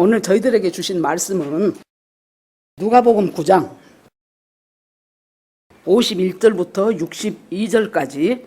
오늘 저희들에게 주신 말씀은 누가복음 9장 51절부터 62절까지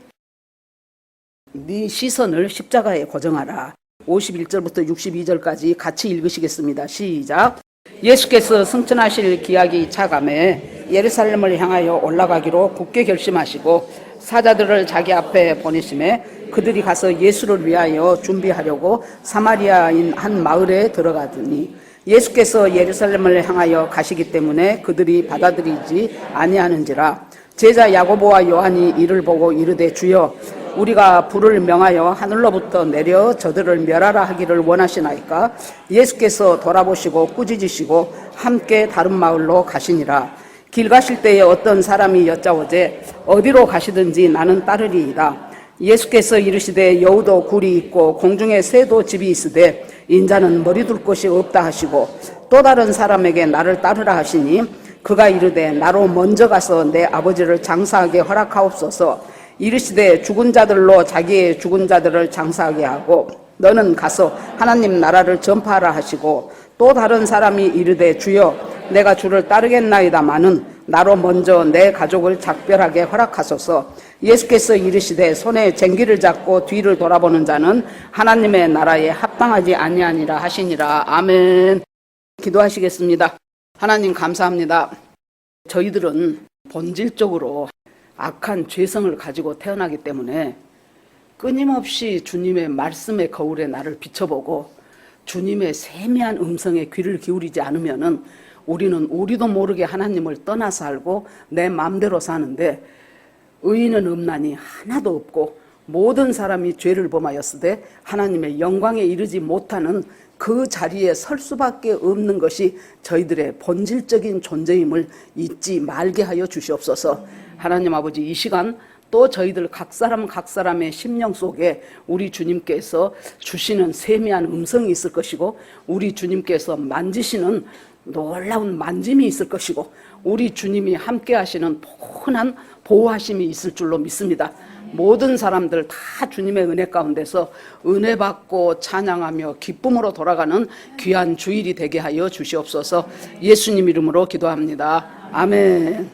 네 시선을 십자가에 고정하라. 51절부터 62절까지 같이 읽으시겠습니다. 시작. 예수께서 승천하실 기약이 차감해 예루살렘을 향하여 올라가기로 굳게 결심하시고 사자들을 자기 앞에 보내심에 그들이 가서 예수를 위하여 준비하려고 사마리아인 한 마을에 들어가더니 예수께서 예루살렘을 향하여 가시기 때문에 그들이 받아들이지 아니하는지라. 제자 야고보와 요한이 이를 보고 이르되 주여 우리가 불을 명하여 하늘로부터 내려 저들을 멸하라 하기를 원하시나이까. 예수께서 돌아보시고 꾸짖으시고 함께 다른 마을로 가시니라. 길 가실 때에 어떤 사람이 여짜오되 어디로 가시든지 나는 따르리이다. 예수께서 이르시되 여우도 굴이 있고 공중에 새도 집이 있으되 인자는 머리 둘 곳이 없다 하시고 또 다른 사람에게 나를 따르라 하시니 그가 이르되 나로 먼저 가서 내 아버지를 장사하게 허락하옵소서. 이르시되 죽은 자들로 자기의 죽은 자들을 장사하게 하고 너는 가서 하나님 나라를 전파하라 하시고 또 다른 사람이 이르되 주여 내가 주를 따르겠나이다마는 나로 먼저 내 가족을 작별하게 허락하소서. 예수께서 이르시되 손에 쟁기를 잡고 뒤를 돌아보는 자는 하나님의 나라에 합당하지 아니하니라 하시니라. 아멘. 기도하시겠습니다. 하나님 감사합니다. 저희들은 본질적으로 악한 죄성을 가지고 태어나기 때문에 끊임없이 주님의 말씀의 거울에 나를 비춰보고 주님의 세미한 음성에 귀를 기울이지 않으면은 우리는 우리도 모르게 하나님을 떠나 살고 내 마음대로 사는데 의인은 없나니 하나도 없고 모든 사람이 죄를 범하였으되 하나님의 영광에 이르지 못하는 그 자리에 설 수밖에 없는 것이 저희들의 본질적인 존재임을 잊지 말게 하여 주시옵소서. 하나님 아버지, 이 시간 또 저희들 각 사람의 심령 속에 우리 주님께서 주시는 세미한 음성이 있을 것이고 우리 주님께서 만지시는 놀라운 만짐이 있을 것이고 우리 주님이 함께 하시는 포근한 보호하심이 있을 줄로 믿습니다. 모든 사람들 다 주님의 은혜 가운데서 은혜 받고 찬양하며 기쁨으로 돌아가는 귀한 주일이 되게 하여 주시옵소서. 예수님 이름으로 기도합니다. 아멘.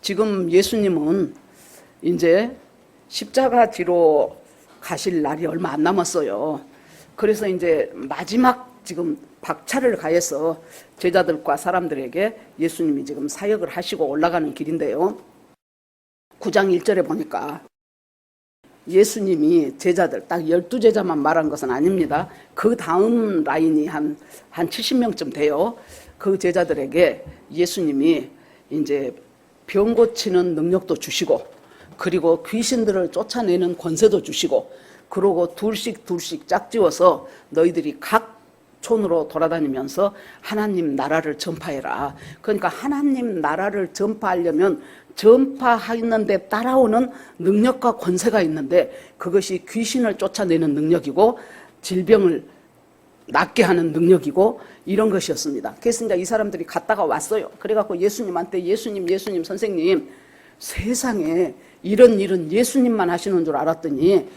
지금 예수님은 이제 십자가 뒤로 가실 날이 얼마 안 남았어요. 그래서 이제 마지막 지금 박차를 가해서 제자들과 사람들에게 예수님이 지금 사역을 하시고 올라가는 길인데요. 9장 1절에 보니까 예수님이 제자들 딱 12제자만 말한 것은 아닙니다. 그 다음 라인이 한 70명쯤 돼요. 그 제자들에게 예수님이 이제 병 고치는 능력도 주시고 그리고 귀신들을 쫓아내는 권세도 주시고 그러고 둘씩 짝지어서 너희들이 각 촌으로 돌아다니면서 하나님 나라를 전파해라. 그러니까 하나님 나라를 전파하려면 전파하는데 따라오는 능력과 권세가 있는데 그것이 귀신을 쫓아내는 능력이고 질병을 낫게 하는 능력이고 이런 것이었습니다. 그래서 이제 이 사람들이 갔다가 왔어요. 그래갖고 예수님한테 예수님 선생님 세상에 이런 일은 예수님만 하시는 줄 알았더니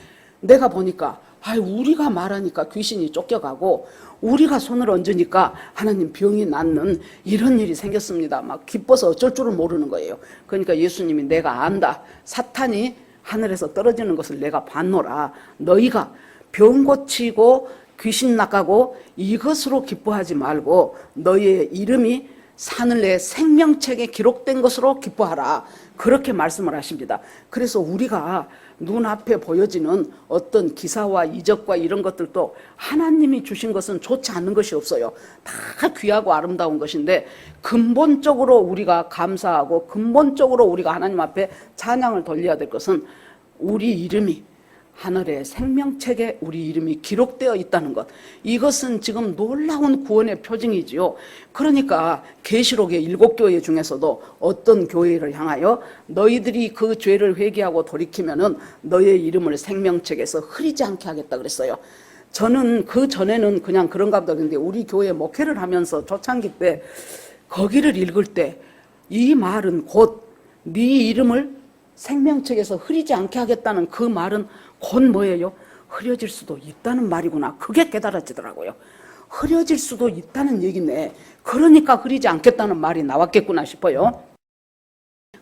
내가 보니까 우리가 말하니까 귀신이 쫓겨가고 우리가 손을 얹으니까 하나님 병이 낫는 이런 일이 생겼습니다. 막 기뻐서 어쩔 줄을 모르는 거예요. 그러니까 예수님이 내가 안다. 사탄이 하늘에서 떨어지는 것을 내가 봤노라. 너희가 병 고치고 귀신 낚아고 이것으로 기뻐하지 말고 너희의 이름이 하늘의 생명책에 기록된 것으로 기뻐하라. 그렇게 말씀을 하십니다. 그래서 우리가 눈앞에 보여지는 어떤 기사와 이적과 이런 것들도 하나님이 주신 것은 좋지 않은 것이 없어요. 다 귀하고 아름다운 것인데 근본적으로 우리가 감사하고 근본적으로 우리가 하나님 앞에 찬양을 돌려야 될 것은 우리 이름이 하늘의 생명책에 우리 이름이 기록되어 있다는 것. 이것은 지금 놀라운 구원의 표징이지요. 그러니까 계시록의 7교회 중에서도 어떤 교회를 향하여 너희들이 그 죄를 회개하고 돌이키면은 너의 이름을 생명책에서 흐리지 않게 하겠다 그랬어요. 저는 그 전에는 그냥 그런가 보다 그랬는데 우리 교회 목회를 하면서 초창기 때 거기를 읽을 때 이 말은 곧 네 이름을 생명책에서 흐리지 않게 하겠다는 그 말은 곧 뭐예요? 흐려질 수도 있다는 말이구나. 그게 깨달아지더라고요. 흐려질 수도 있다는 얘기네. 그러니까 흐리지 않겠다는 말이 나왔겠구나 싶어요.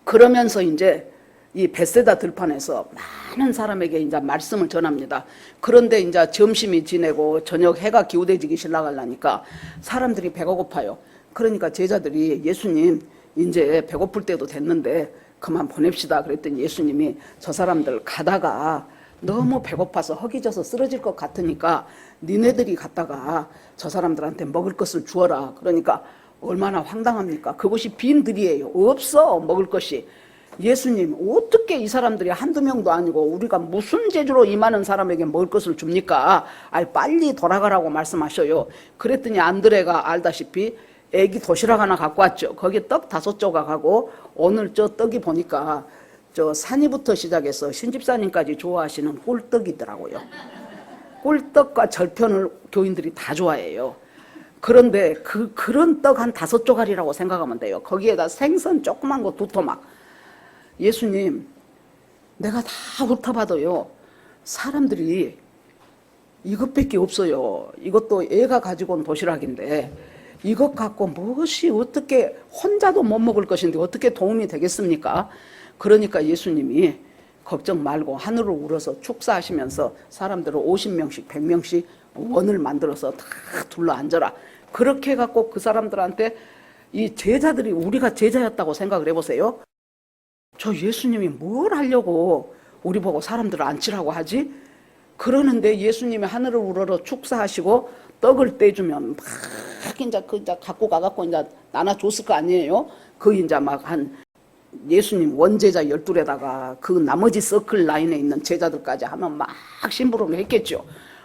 그러면서 이제 이 벳세다 들판에서 많은 사람에게 이제 말씀을 전합니다. 그런데 이제 점심이 지내고 저녁 해가 기우대지기 시작하려니까 사람들이 배가 고파요. 그러니까 제자들이 예수님 이제 배고플 때도 됐는데 그만 보냅시다 그랬더니 예수님이 저 사람들 가다가 너무 배고파서 허기져서 쓰러질 것 같으니까 니네들이 갔다가 저 사람들한테 먹을 것을 주어라. 그러니까 얼마나 황당합니까? 그것이 빈 들이에요. 없어 먹을 것이. 예수님 어떻게 이 사람들이 한두 명도 아니고 우리가 무슨 재주로 이 많은 사람에게 먹을 것을 줍니까? 빨리 돌아가라고 말씀하셔요. 그랬더니 안드레가 알다시피 애기 도시락 하나 갖고 왔죠. 거기에 떡 5조각하고 오늘 저 떡이 보니까 저 산이부터 시작해서 신집사님까지 좋아하시는 꿀떡이더라고요. 꿀떡과 절편을 교인들이 다 좋아해요. 그런데 그런 떡 한 5조각이라고 생각하면 돼요. 거기에다 생선 조그만 거 2토막. 예수님, 내가 다 훑어봐도요, 사람들이 이것밖에 없어요. 이것도 애가 가지고 온 도시락인데 이것 갖고 무엇이 어떻게 혼자도 못 먹을 것인데 어떻게 도움이 되겠습니까? 그러니까 예수님이 걱정 말고 하늘을 우러서 축사하시면서 사람들을 50명씩 100명씩 원을 만들어서 다 둘러 앉아라. 그렇게 해갖고 그 사람들한테 이 제자들이 우리가 제자였다고 생각을 해보세요. 저 예수님이 뭘 하려고 우리 보고 사람들을 앉히라고 하지? 그러는데 예수님이 하늘을 우러러 축사하시고 떡을 떼주면 막 이제 갖고 가갖고 이제 나눠줬을 거 아니에요? 그 이제 막 한 예수님 원제자 12에다가 그 나머지 서클 라인에 있는 제자들까지 하면 막 심부름을 했겠죠.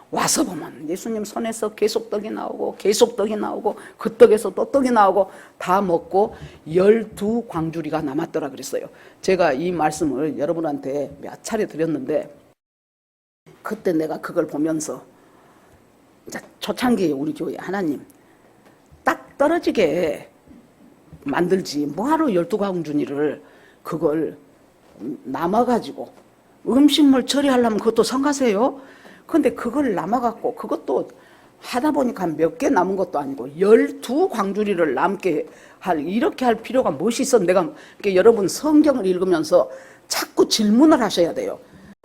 와서 보면 예수님 손에서 계속 떡이 나오고 계속 떡이 나오고 그 떡에서 또 떡이 나오고 다 먹고 12광주리가 남았더라 그랬어요. 제가 이 말씀을 여러분한테 몇 차례 드렸는데 그때 내가 그걸 보면서 초창기에 우리 교회 하나님 딱 떨어지게 만들지 뭐하러 12광주리를 그걸 남아가지고 음식물 처리하려면 그것도 성가세요. 근데 그걸 남아갖고 그것도 하다 보니까 몇 개 남은 것도 아니고 12광주리를 남게 이렇게 할 필요가 무엇이 있어? 내가 여러분 성경을 읽으면서 자꾸 질문을 하셔야 돼요.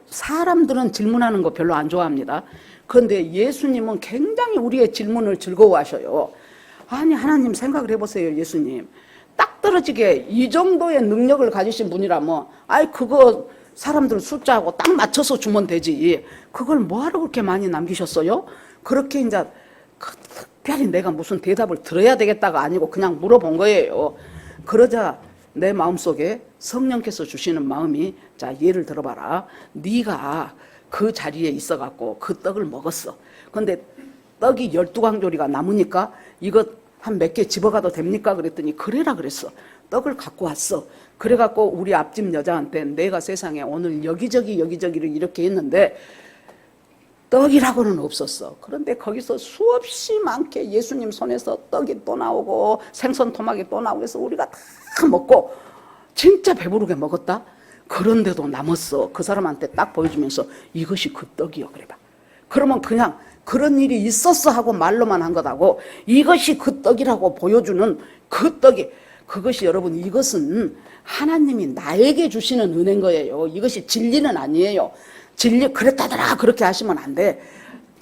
사람들은 질문하는 거 별로 안 좋아합니다. 그런데 예수님은 굉장히 우리의 질문을 즐거워하셔요. 아니 하나님 생각을 해보세요. 예수님 딱 떨어지게 이 정도의 능력을 가지신 분이라면 그거 사람들 숫자하고 딱 맞춰서 주면 되지. 그걸 뭐하러 그렇게 많이 남기셨어요? 그렇게 이제 특별히 내가 무슨 대답을 들어야 되겠다가 아니고 그냥 물어본 거예요. 그러자 내 마음속에 성령께서 주시는 마음이 자 예를 들어봐라. 네가 그 자리에 있어갖고 그 떡을 먹었어. 근데 떡이 12광조리가 남으니까 이거 한 몇 개 집어가도 됩니까? 그랬더니 그래라 그랬어. 떡을 갖고 왔어. 그래갖고 우리 앞집 여자한테 내가 세상에 오늘 여기저기를 이렇게 했는데 떡이라고는 없었어. 그런데 거기서 수없이 많게 예수님 손에서 떡이 또 나오고 생선 토막이 또 나오고 해서 우리가 다 먹고 진짜 배부르게 먹었다. 그런데도 남았어. 그 사람한테 딱 보여주면서 이것이 그 떡이요. 그래봐. 그러면 그냥 그런 일이 있었어 하고 말로만 한 것하고 이것이 그 떡이라고 보여주는 그 떡이 그것이 여러분 이것은 하나님이 나에게 주시는 은혜인 거예요. 이것이 진리는 아니에요. 진리 그랬다더라 그렇게 하시면 안 돼.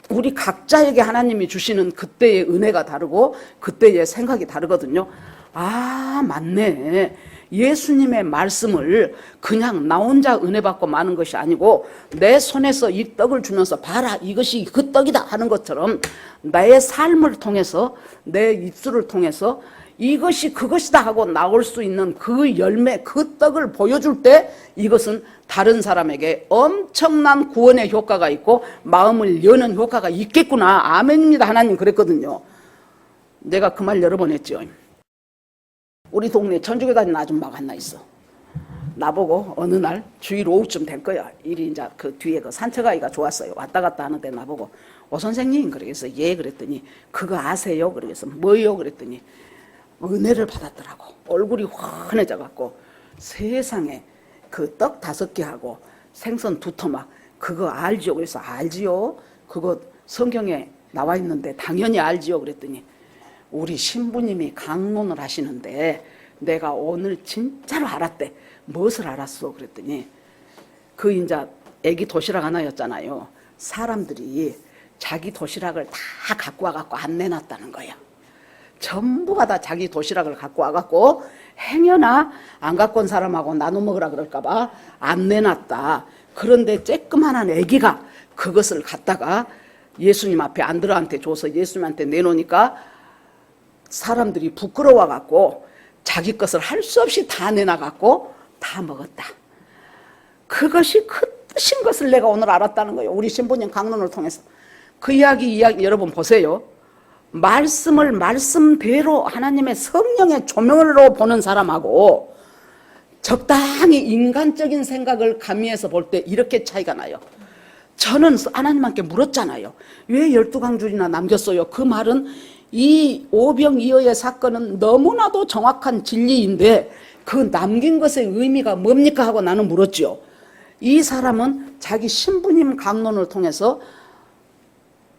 우리 각자에게 하나님이 주시는 그때의 은혜가 다르고 그때의 생각이 다르거든요. 맞네. 예수님의 말씀을 그냥 나 혼자 은혜 받고 마는 것이 아니고 내 손에서 이 떡을 주면서 봐라 이것이 그 떡이다 하는 것처럼 나의 삶을 통해서 내 입술을 통해서 이것이 그것이다 하고 나올 수 있는 그 열매 그 떡을 보여줄 때 이것은 다른 사람에게 엄청난 구원의 효과가 있고 마음을 여는 효과가 있겠구나. 아멘입니다. 하나님 그랬거든요. 내가 그 말 여러 번 했죠. 우리 동네에 천주교 다니는 아줌마가 하나 있어. 나보고 어느 날 주일 오후쯤 될 거야. 일이 이제 그 뒤에 그 산책하기가 좋았어요. 왔다 갔다 하는데 나보고 오 선생님 그래서 예 그랬더니 그거 아세요? 그래서 뭐요? 그랬더니 은혜를 받았더라고. 얼굴이 환해져 갖고 세상에 그 떡 5개 하고 생선 2토막 그거 알지요? 그래서 알지요? 그거 성경에 나와 있는데 당연히 알지요? 그랬더니 우리 신부님이 강론을 하시는데 내가 오늘 진짜로 알았대. 무엇을 알았어? 그랬더니 그 이제 애기 도시락 하나였잖아요. 사람들이 자기 도시락을 다 갖고 와갖고 안 내놨다는 거야. 전부가 다 자기 도시락을 갖고 와갖고 행여나 안 갖고 온 사람하고 나눠 먹으라 그럴까봐 안 내놨다. 그런데 쬐끄만한 애기가 그것을 갖다가 예수님 앞에 안드레한테 줘서 예수님한테 내놓으니까 사람들이 부끄러워갖고 자기 것을 할 수 없이 다 내놔갖고 다 먹었다. 그것이 그 뜻인 것을 내가 오늘 알았다는 거예요. 우리 신부님 강론을 통해서. 그 이야기 여러분 보세요. 말씀을 말씀대로 하나님의 성령의 조명으로 보는 사람하고 적당히 인간적인 생각을 가미해서 볼 때 이렇게 차이가 나요. 저는 하나님께 물었잖아요. 왜 12강줄이나 남겼어요? 그 말은 이 오병이어의 사건은 너무나도 정확한 진리인데 그 남긴 것의 의미가 뭡니까 하고 나는 물었죠. 이 사람은 자기 신부님 강론을 통해서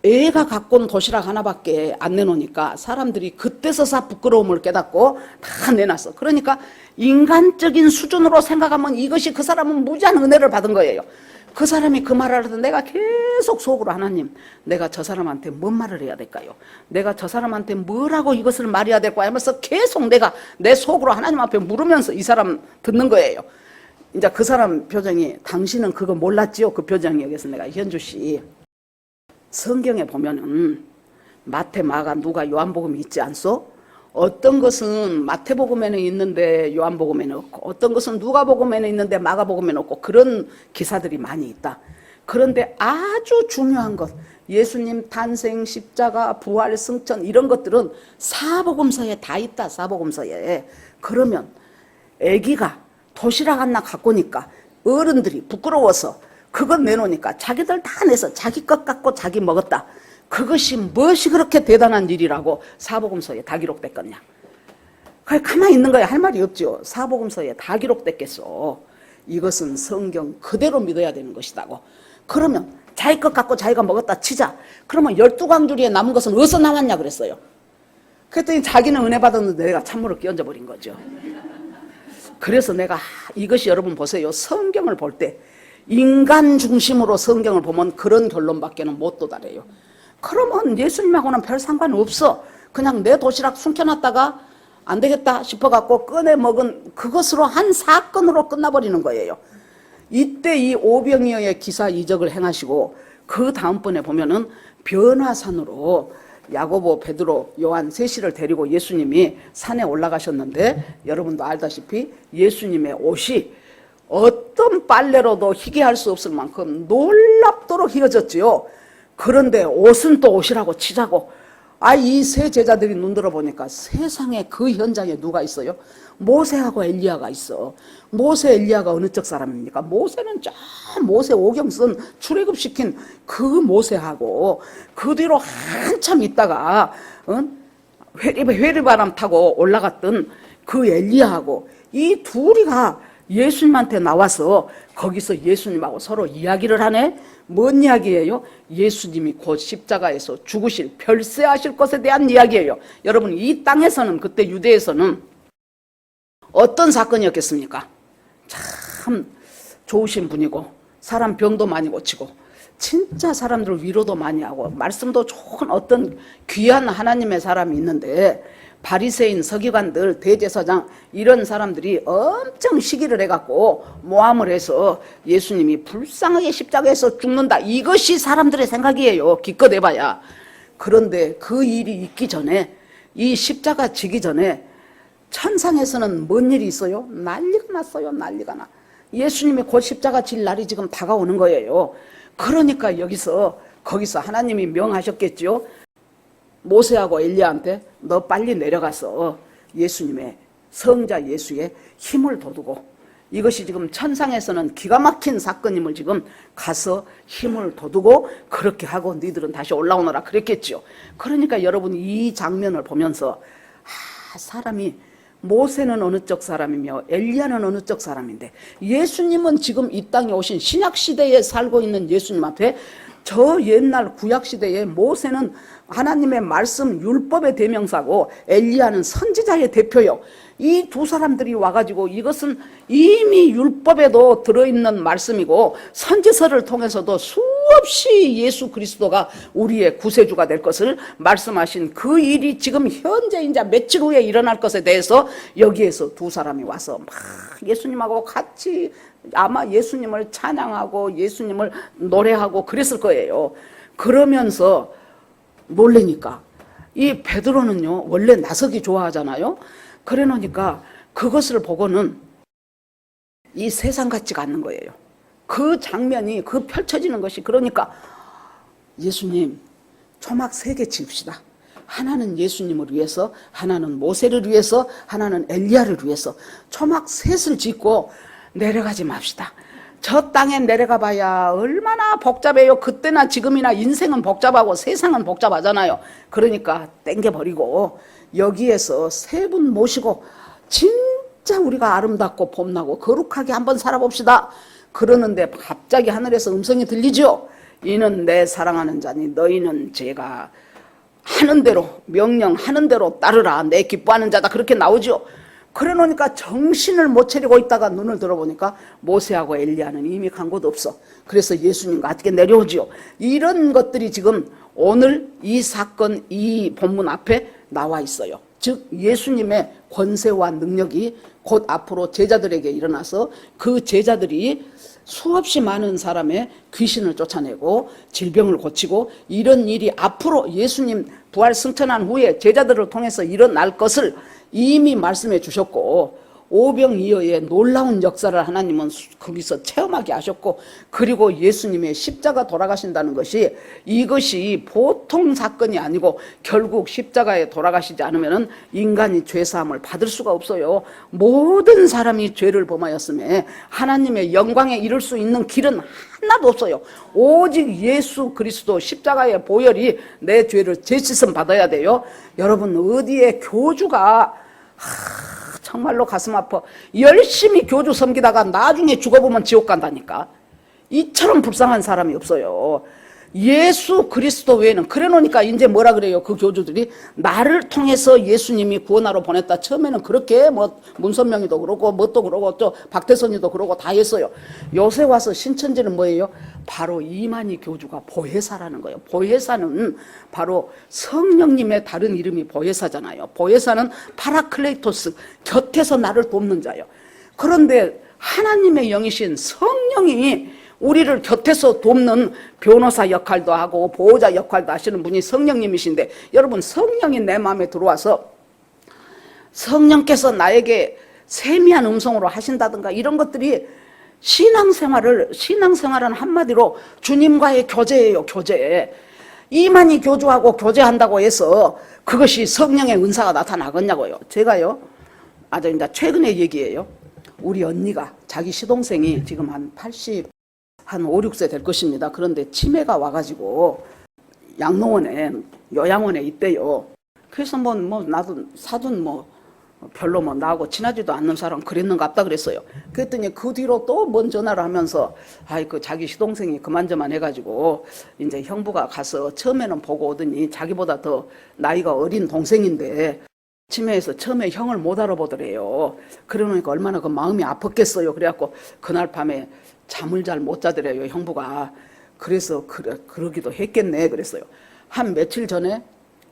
애가 갖고 온 도시락 하나밖에 안 내놓으니까 사람들이 그때서야 부끄러움을 깨닫고 다 내놨어. 그러니까 인간적인 수준으로 생각하면 이것이 그 사람은 무지한 은혜를 받은 거예요. 그 사람이 그 말을 하던 내가 계속 속으로 하나님, 내가 저 사람한테 뭔 말을 해야 될까요? 내가 저 사람한테 뭐라고 이것을 말해야 될까 하면서 계속 내가 내 속으로 하나님 앞에 물으면서 이 사람 듣는 거예요. 이제 그 사람 표정이 당신은 그거 몰랐지요? 그 표정이 여기서 내가 현주 씨 성경에 보면은 마태, 마가, 누가, 요한복음이 있지 않소? 어떤 것은 마태복음에는 있는데 요한복음에는 없고 어떤 것은 누가복음에는 있는데 마가복음에는 없고 그런 기사들이 많이 있다. 그런데 아주 중요한 것 예수님 탄생, 십자가, 부활, 승천 이런 것들은 사복음서에 다 있다. 사복음서에. 그러면 아기가 도시락 하나 갖고 오니까 어른들이 부끄러워서 그것 내놓으니까 자기들 다 내서 자기 것 갖고 자기 먹었다. 그것이 무엇이 그렇게 대단한 일이라고 사복음서에 다 기록됐겠냐. 그냥 가만히 있는 거야. 할 말이 없죠. 사복음서에 다 기록됐겠어. 이것은 성경 그대로 믿어야 되는 것이다고. 그러면 자기 것 갖고 자기가 먹었다 치자. 그러면 12강줄이에 남은 것은 어디서 나왔냐 그랬어요. 그랬더니 자기는 은혜 받았는데 내가 찬물을 끼얹어 버린 거죠. 그래서 내가 이것이 여러분 보세요. 성경을 볼 때 인간 중심으로 성경을 보면 그런 결론밖에는 못 도달해요. 그러면 예수님하고는 별 상관없어. 그냥 내 도시락 숨겨놨다가 안 되겠다 싶어갖고 꺼내 먹은 그것으로 한 사건으로 끝나버리는 거예요. 이때 이 오병이어의 기사 이적을 행하시고 그 다음번에 보면은 변화산으로 야고보, 베드로, 요한 셋이를 데리고 예수님이 산에 올라가셨는데 여러분도 알다시피 예수님의 옷이 어떤 빨래로도 희게 할 수 없을 만큼 놀랍도록 희어졌지요. 그런데 옷은 또 옷이라고 치자고. 이 세 제자들이 눈들어 보니까 세상에 그 현장에 누가 있어요? 모세하고 엘리야가 있어. 모세, 엘리야가 어느 쪽 사람입니까? 모세는 저 모세 오경선 출애굽시킨 그 모세하고 그 뒤로 한참 있다가 회리바람 타고 올라갔던 그 엘리야하고 이 둘이가 예수님한테 나와서 거기서 예수님하고 서로 이야기를 하네. 뭔 이야기예요? 예수님이 곧 십자가에서 죽으실 별세하실 것에 대한 이야기예요. 여러분 이 땅에서는 그때 유대에서는 어떤 사건이었겠습니까? 참 좋으신 분이고 사람 병도 많이 고치고 진짜 사람들 위로도 많이 하고 말씀도 좋은 어떤 귀한 하나님의 사람이 있는데 바리새인, 서기관들, 대제사장 이런 사람들이 엄청 시기를 해갖고 모함을 해서 예수님이 불쌍하게 십자가에서 죽는다. 이것이 사람들의 생각이에요. 기껏 해봐야. 그런데 그 일이 있기 전에 이 십자가 지기 전에 천상에서는 뭔 일이 있어요? 난리가 났어요. 난리가 나. 예수님이 곧 십자가 질 날이 지금 다가오는 거예요. 그러니까 거기서 하나님이 명하셨겠죠. 모세하고 엘리야한테 너 빨리 내려가서 예수님의 성자 예수의 힘을 돋우고 이것이 지금 천상에서는 기가 막힌 사건임을 지금 가서 힘을 돋우고 그렇게 하고 너희들은 다시 올라오너라 그랬겠죠. 그러니까 여러분 이 장면을 보면서 사람이 모세는 어느 쪽 사람이며 엘리야는 어느 쪽 사람인데, 예수님은 지금 이 땅에 오신 신약시대에 살고 있는 예수님 앞에 저 옛날 구약시대에 모세는 하나님의 말씀 율법의 대명사고 엘리야는 선지자의 대표요. 이 두 사람들이 와가지고 이것은 이미 율법에도 들어있는 말씀이고 선지서를 통해서도 수없이 예수 그리스도가 우리의 구세주가 될 것을 말씀하신 그 일이 지금 현재 이제 며칠 후에 일어날 것에 대해서 여기에서 두 사람이 와서 막 예수님하고 같이 아마 예수님을 찬양하고 예수님을 노래하고 그랬을 거예요. 그러면서 놀래니까 이 베드로는요 원래 나서기 좋아하잖아요. 그래 놓으니까 그것을 보고는 이 세상 같지가 않는 거예요. 그 장면이 그 펼쳐지는 것이. 그러니까 예수님 초막 3개 지읍시다. 하나는 예수님을 위해서, 하나는 모세를 위해서, 하나는 엘리야를 위해서 초막 3을 짓고 내려가지 맙시다. 저 땅에 내려가 봐야 얼마나 복잡해요. 그때나 지금이나 인생은 복잡하고 세상은 복잡하잖아요. 그러니까 땡겨버리고 여기에서 3분 모시고 진짜 우리가 아름답고 봄나고 거룩하게 한번 살아봅시다. 그러는데 갑자기 하늘에서 음성이 들리죠. 이는 내 사랑하는 자니 너희는 제가 하는 대로 명령하는 대로 따르라. 내 기뻐하는 자다. 그렇게 나오죠. 그래 놓으니까 정신을 못 차리고 있다가 눈을 들어보니까 모세하고 엘리야는 이미 간 곳 없어. 그래서 예수님과 함께 내려오지요. 이런 것들이 지금 오늘 이 사건, 이 본문 앞에 나와 있어요. 즉 예수님의 권세와 능력이 곧 앞으로 제자들에게 일어나서 그 제자들이 수없이 많은 사람의 귀신을 쫓아내고 질병을 고치고 이런 일이 앞으로 예수님 부활 승천한 후에 제자들을 통해서 일어날 것을 이미 말씀해 주셨고 오병이어의 놀라운 역사를 하나님은 거기서 체험하게 하셨고, 그리고 예수님의 십자가 돌아가신다는 것이 이것이 보통 사건이 아니고 결국 십자가에 돌아가시지 않으면 인간이 죄사함을 받을 수가 없어요. 모든 사람이 죄를 범하였음에 하나님의 영광에 이를 수 있는 길은 하나도 없어요. 오직 예수 그리스도 십자가의 보혈이 내 죄를 제시선 받아야 돼요. 여러분 어디에 교주가 정말로 가슴 아파. 열심히 교주 섬기다가 나중에 죽어보면 지옥 간다니까. 이처럼 불쌍한 사람이 없어요. 예수 그리스도 외에는. 그래 놓으니까 이제 뭐라 그래요 그 교주들이? 나를 통해서 예수님이 구원하러 보냈다. 처음에는 그렇게 뭐 문선명이도 그러고 뭣도 그러고 또 박태선이도 그러고 다 했어요. 요새 와서 신천지는 뭐예요? 바로 이만희 교주가 보혜사라는 거예요. 보혜사는 바로 성령님의 다른 이름이 보혜사잖아요. 보혜사는 파라클레이토스, 곁에서 나를 돕는 자예요. 그런데 하나님의 영이신 성령이 우리를 곁에서 돕는 변호사 역할도 하고 보호자 역할도 하시는 분이 성령님이신데, 여러분 성령이 내 마음에 들어와서 성령께서 나에게 세미한 음성으로 하신다든가 이런 것들이 신앙생활은 한마디로 주님과의 교제예요. 교제. 이만희 교주하고 교제한다고 해서 그것이 성령의 은사가 나타나겠냐고요. 제가요 아주 이제 최근의 얘기예요. 우리 언니가 자기 시동생이 지금 한 5, 6세 될 것입니다. 그런데 치매가 와가지고 양로원에 요양원에 있대요. 그래서 나도 사돈 별로 나하고 친하지도 않는 사람 그랬는가 보다 그랬어요. 그랬더니 그 뒤로 또 뭔 전화를 하면서 그 자기 시동생이 그만저만 해가지고 이제 형부가 가서 처음에는 보고 오더니 자기보다 더 나이가 어린 동생인데 치매에서 처음에 형을 못 알아보더래요. 그러니까 얼마나 그 마음이 아팠겠어요. 그래갖고 그날 밤에 잠을 잘 못 자더래요 형부가. 그래서 그러기도 했겠네 그랬어요. 한 며칠 전에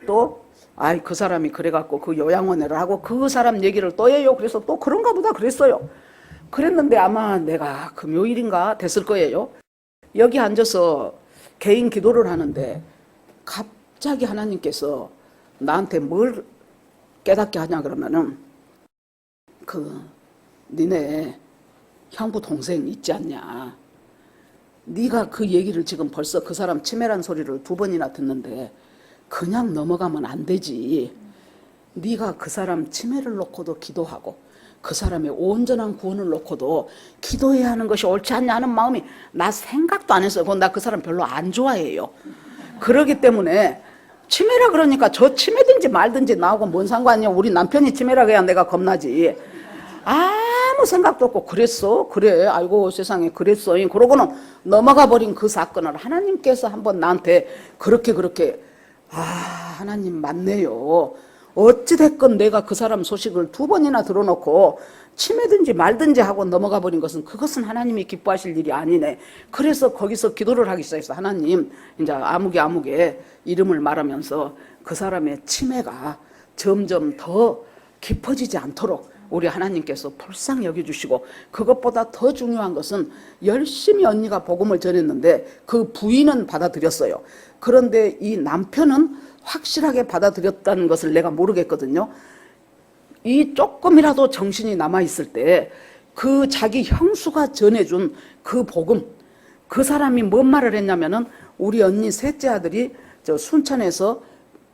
또 그 사람이 그래갖고 그 요양원을 하고 그 사람 얘기를 또 해요. 그래서 또 그런가 보다 그랬어요. 그랬는데 아마 내가 금요일인가 됐을 거예요. 여기 앉아서 개인 기도를 하는데 갑자기 하나님께서 나한테 뭘 깨닫게 하냐 그러면은 니네 형부 동생 있지 않냐. 네가 그 얘기를 지금 벌써 그 사람 치매란 소리를 2번이나 듣는데 그냥 넘어가면 안 되지. 네가 그 사람 치매를 놓고도 기도하고 그 사람의 온전한 구원을 놓고도 기도해야 하는 것이 옳지 않냐 하는 마음이 나 생각도 안 했어요. 나 그 사람 별로 안 좋아해요. 그러기 때문에 치매라 그러니까 저 치매든지 말든지 나하고 뭔 상관이야. 우리 남편이 치매라 그래야 내가 겁나지. 아무 생각도 없고 그랬어? 그래. 아이고 세상에 그랬어. 그러고는 넘어가 버린 그 사건을 하나님께서 한번 나한테 그렇게 하나님 맞네요. 어찌됐건 내가 그 사람 소식을 2번이나 들어놓고 치매든지 말든지 하고 넘어가 버린 것은 그것은 하나님이 기뻐하실 일이 아니네. 그래서 거기서 기도를 하기 시작했어. 하나님 이제 아무개 이름을 말하면서 그 사람의 치매가 점점 더 깊어지지 않도록 우리 하나님께서 불쌍히 여겨주시고, 그것보다 더 중요한 것은 열심히 언니가 복음을 전했는데 그 부인은 받아들였어요. 그런데 이 남편은 확실하게 받아들였다는 것을 내가 모르겠거든요. 이 조금이라도 정신이 남아있을 때 그 자기 형수가 전해준 그 복음, 그 사람이 뭔 말을 했냐면은 우리 언니 셋째 아들이 저 순천에서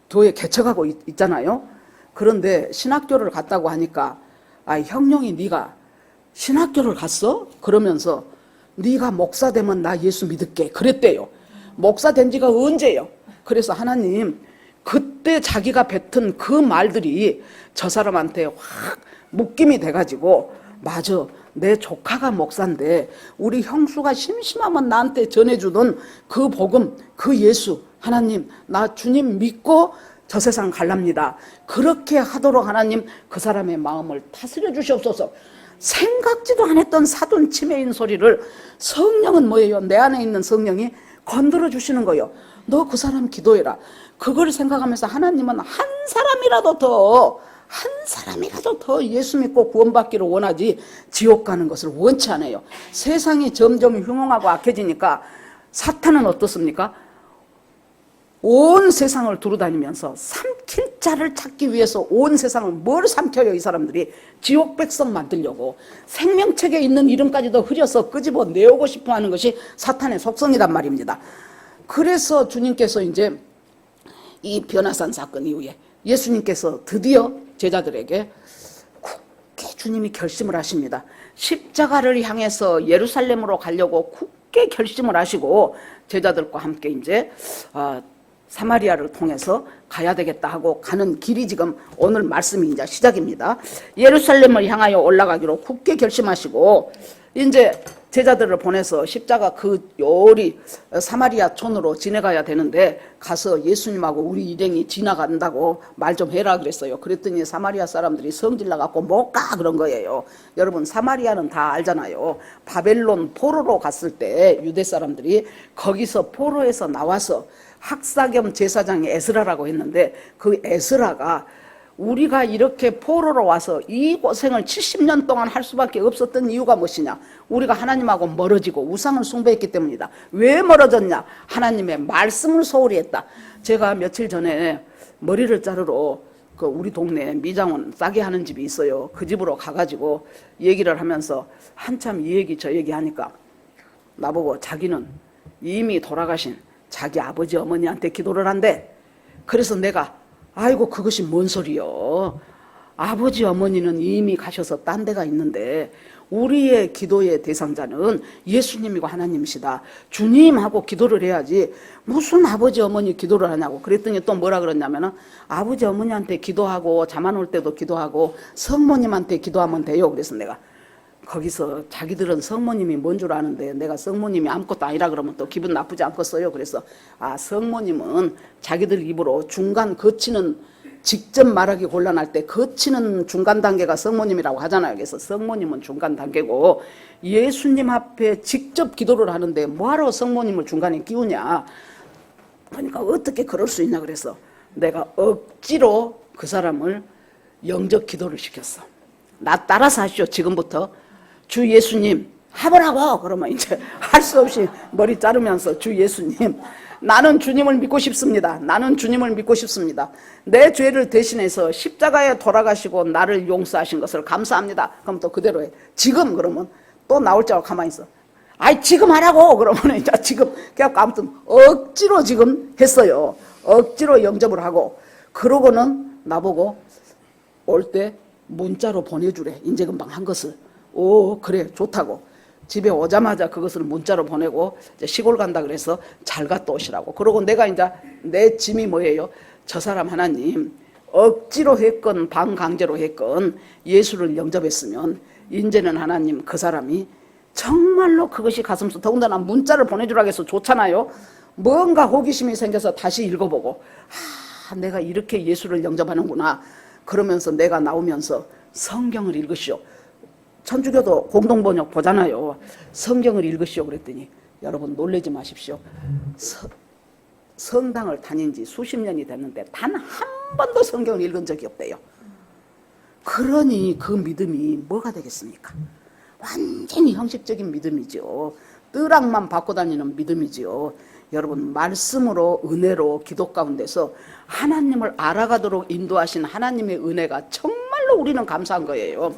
교회 개척하고 있잖아요. 그런데 신학교를 갔다고 하니까 형용이 네가 신학교를 갔어? 그러면서 네가 목사 되면 나 예수 믿을게 그랬대요. 목사 된 지가 언제요? 그래서 하나님 그때 자기가 뱉은 그 말들이 저 사람한테 확 묶임이 돼가지고, 맞아 내 조카가 목사인데 우리 형수가 심심하면 나한테 전해주던 그 복음, 그 예수, 하나님 나 주님 믿고 저 세상 갈랍니다. 그렇게 하도록 하나님 그 사람의 마음을 다스려 주시옵소서. 생각지도 않았던 사돈 치매인 소리를 성령은 뭐예요? 내 안에 있는 성령이 건드려 주시는 거예요. 너 그 사람 기도해라. 그걸 생각하면서 하나님은 한 사람이라도 더 예수 믿고 구원받기를 원하지 지옥 가는 것을 원치 않아요. 세상이 점점 흉흉하고 악해지니까 사탄은 어떻습니까? 온 세상을 두루다니면서 삼킬 자를 찾기 위해서 온 세상을 뭘 삼켜요? 이 사람들이 지옥 백성 만들려고 생명책에 있는 이름까지도 흐려서 끄집어 내오고 싶어 하는 것이 사탄의 속성이란 말입니다. 그래서 주님께서 이제 이 변화산 사건 이후에 예수님께서 드디어 제자들에게 굳게 주님이 결심을 하십니다. 십자가를 향해서 예루살렘으로 가려고 굳게 결심을 하시고 제자들과 함께 이제 사마리아를 통해서 가야 되겠다 하고 가는 길이 지금 오늘 말씀이 이제 시작입니다. 예루살렘을 향하여 올라가기로 굳게 결심하시고 이제 제자들을 보내서 십자가 그 요리 사마리아 촌으로 지나가야 되는데 가서 예수님하고 우리 일행이 지나간다고 말 좀 해라 그랬어요. 그랬더니 사마리아 사람들이 성질 나갖고 못 가 그런 거예요. 여러분 사마리아는 다 알잖아요. 바벨론 포로로 갔을 때 유대 사람들이 거기서 포로에서 나와서 학사 겸 제사장이 에스라라고 했는데 그 에스라가 우리가 이렇게 포로로 와서 이 고생을 70년 동안 할 수밖에 없었던 이유가 무엇이냐? 우리가 하나님하고 멀어지고 우상을 숭배했기 때문이다. 왜 멀어졌냐? 하나님의 말씀을 소홀히 했다. 제가 며칠 전에 머리를 자르러 그 우리 동네에 미장원 싸게 하는 집이 있어요. 그 집으로 가가지고 얘기를 하면서 한참 이 얘기 저 얘기 하니까 나보고 자기는 이미 돌아가신 자기 아버지 어머니한테 기도를 한대. 그래서 내가 아이고 그것이 뭔 소리요? 아버지 어머니는 이미 가셔서 딴 데가 있는데 우리의 기도의 대상자는 예수님이고 하나님이시다. 주님하고 기도를 해야지 무슨 아버지 어머니 기도를 하냐고. 그랬더니 또 뭐라 그랬냐면은 아버지 어머니한테 기도하고 잠 안 올 때도 기도하고 성모님한테 기도하면 돼요. 그래서 내가 거기서 자기들은 성모님이 뭔 줄 아는데 내가 성모님이 아무것도 아니라 그러면 또 기분 나쁘지 않겠어요. 그래서 성모님은 자기들 입으로 중간 거치는, 직접 말하기 곤란할 때 거치는 중간 단계가 성모님이라고 하잖아요. 그래서 성모님은 중간 단계고 예수님 앞에 직접 기도를 하는데 뭐하러 성모님을 중간에 끼우냐. 그러니까 어떻게 그럴 수 있냐. 그래서 내가 억지로 그 사람을 영적 기도를 시켰어. 나 따라서 하시오. 지금부터 주 예수님 해보라고. 그러면 이제 할 수 없이 머리 자르면서 주 예수님 나는 주님을 믿고 싶습니다. 나는 주님을 믿고 싶습니다. 내 죄를 대신해서 십자가에 돌아가시고 나를 용서하신 것을 감사합니다. 그럼 또 그대로 해. 지금 그러면 또 나올 자고 가만히 있어. 아이 지금 하라고. 그러면 이제 지금 그냥 아무튼 억지로 지금 했어요. 억지로 영접을 하고 그러고는 나보고 올 때 문자로 보내주래. 이제 금방 한 것을. 오 그래 좋다고. 집에 오자마자 그것을 문자로 보내고 이제 시골 간다 그래서 잘 갔다 오시라고. 그러고 내가 이제 내 짐이 뭐예요? 저 사람 하나님 억지로 했건 반강제로 했건 예수를 영접했으면 이제는 하나님 그 사람이 정말로 그것이 가슴속, 더군다나 문자를 보내주라고 해서 좋잖아요. 뭔가 호기심이 생겨서 다시 읽어보고 내가 이렇게 예수를 영접하는구나. 그러면서 내가 나오면서 성경을 읽으시오. 천주교도 공동번역 보잖아요. 성경을 읽으시오 그랬더니 여러분 놀라지 마십시오. 성당을 다닌 지 수십 년이 됐는데 단 한 번도 성경을 읽은 적이 없대요. 그러니 그 믿음이 뭐가 되겠습니까? 완전히 형식적인 믿음이죠. 뜨락만 받고 다니는 믿음이죠. 여러분 말씀으로 은혜로 기도 가운데서 하나님을 알아가도록 인도하신 하나님의 은혜가 정말로 우리는 감사한 거예요.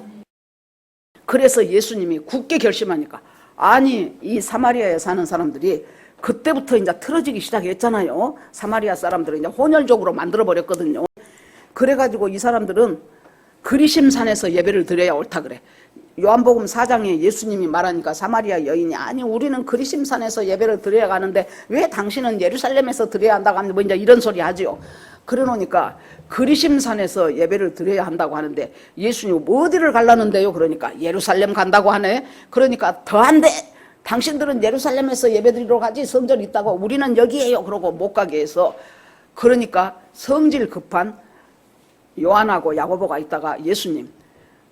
그래서 예수님이 굳게 결심하니까 아니 이 사마리아에 사는 사람들이 그때부터 이제 틀어지기 시작했잖아요. 사마리아 사람들은 이제 혼혈족으로 만들어버렸거든요. 그래가지고 이 사람들은 그리심산에서 예배를 드려야 옳다 그래. 요한복음 4장에 예수님이 말하니까 사마리아 여인이 아니 우리는 그리심산에서 예배를 드려야 가는데 왜 당신은 예루살렘에서 드려야 한다고 하는데 뭐 이제 이런 소리 하지요. 그래 놓으니까 그리심산에서 예배를 드려야 한다고 하는데 예수님 어디를 가려는데요? 그러니까 예루살렘 간다고 하네. 그러니까 더 안 돼. 당신들은 예루살렘에서 예배드리러 가지 성전 있다고 우리는 여기에요. 그러고 못 가게 해서 그러니까 성질 급한 요한하고 야고보가 있다가 예수님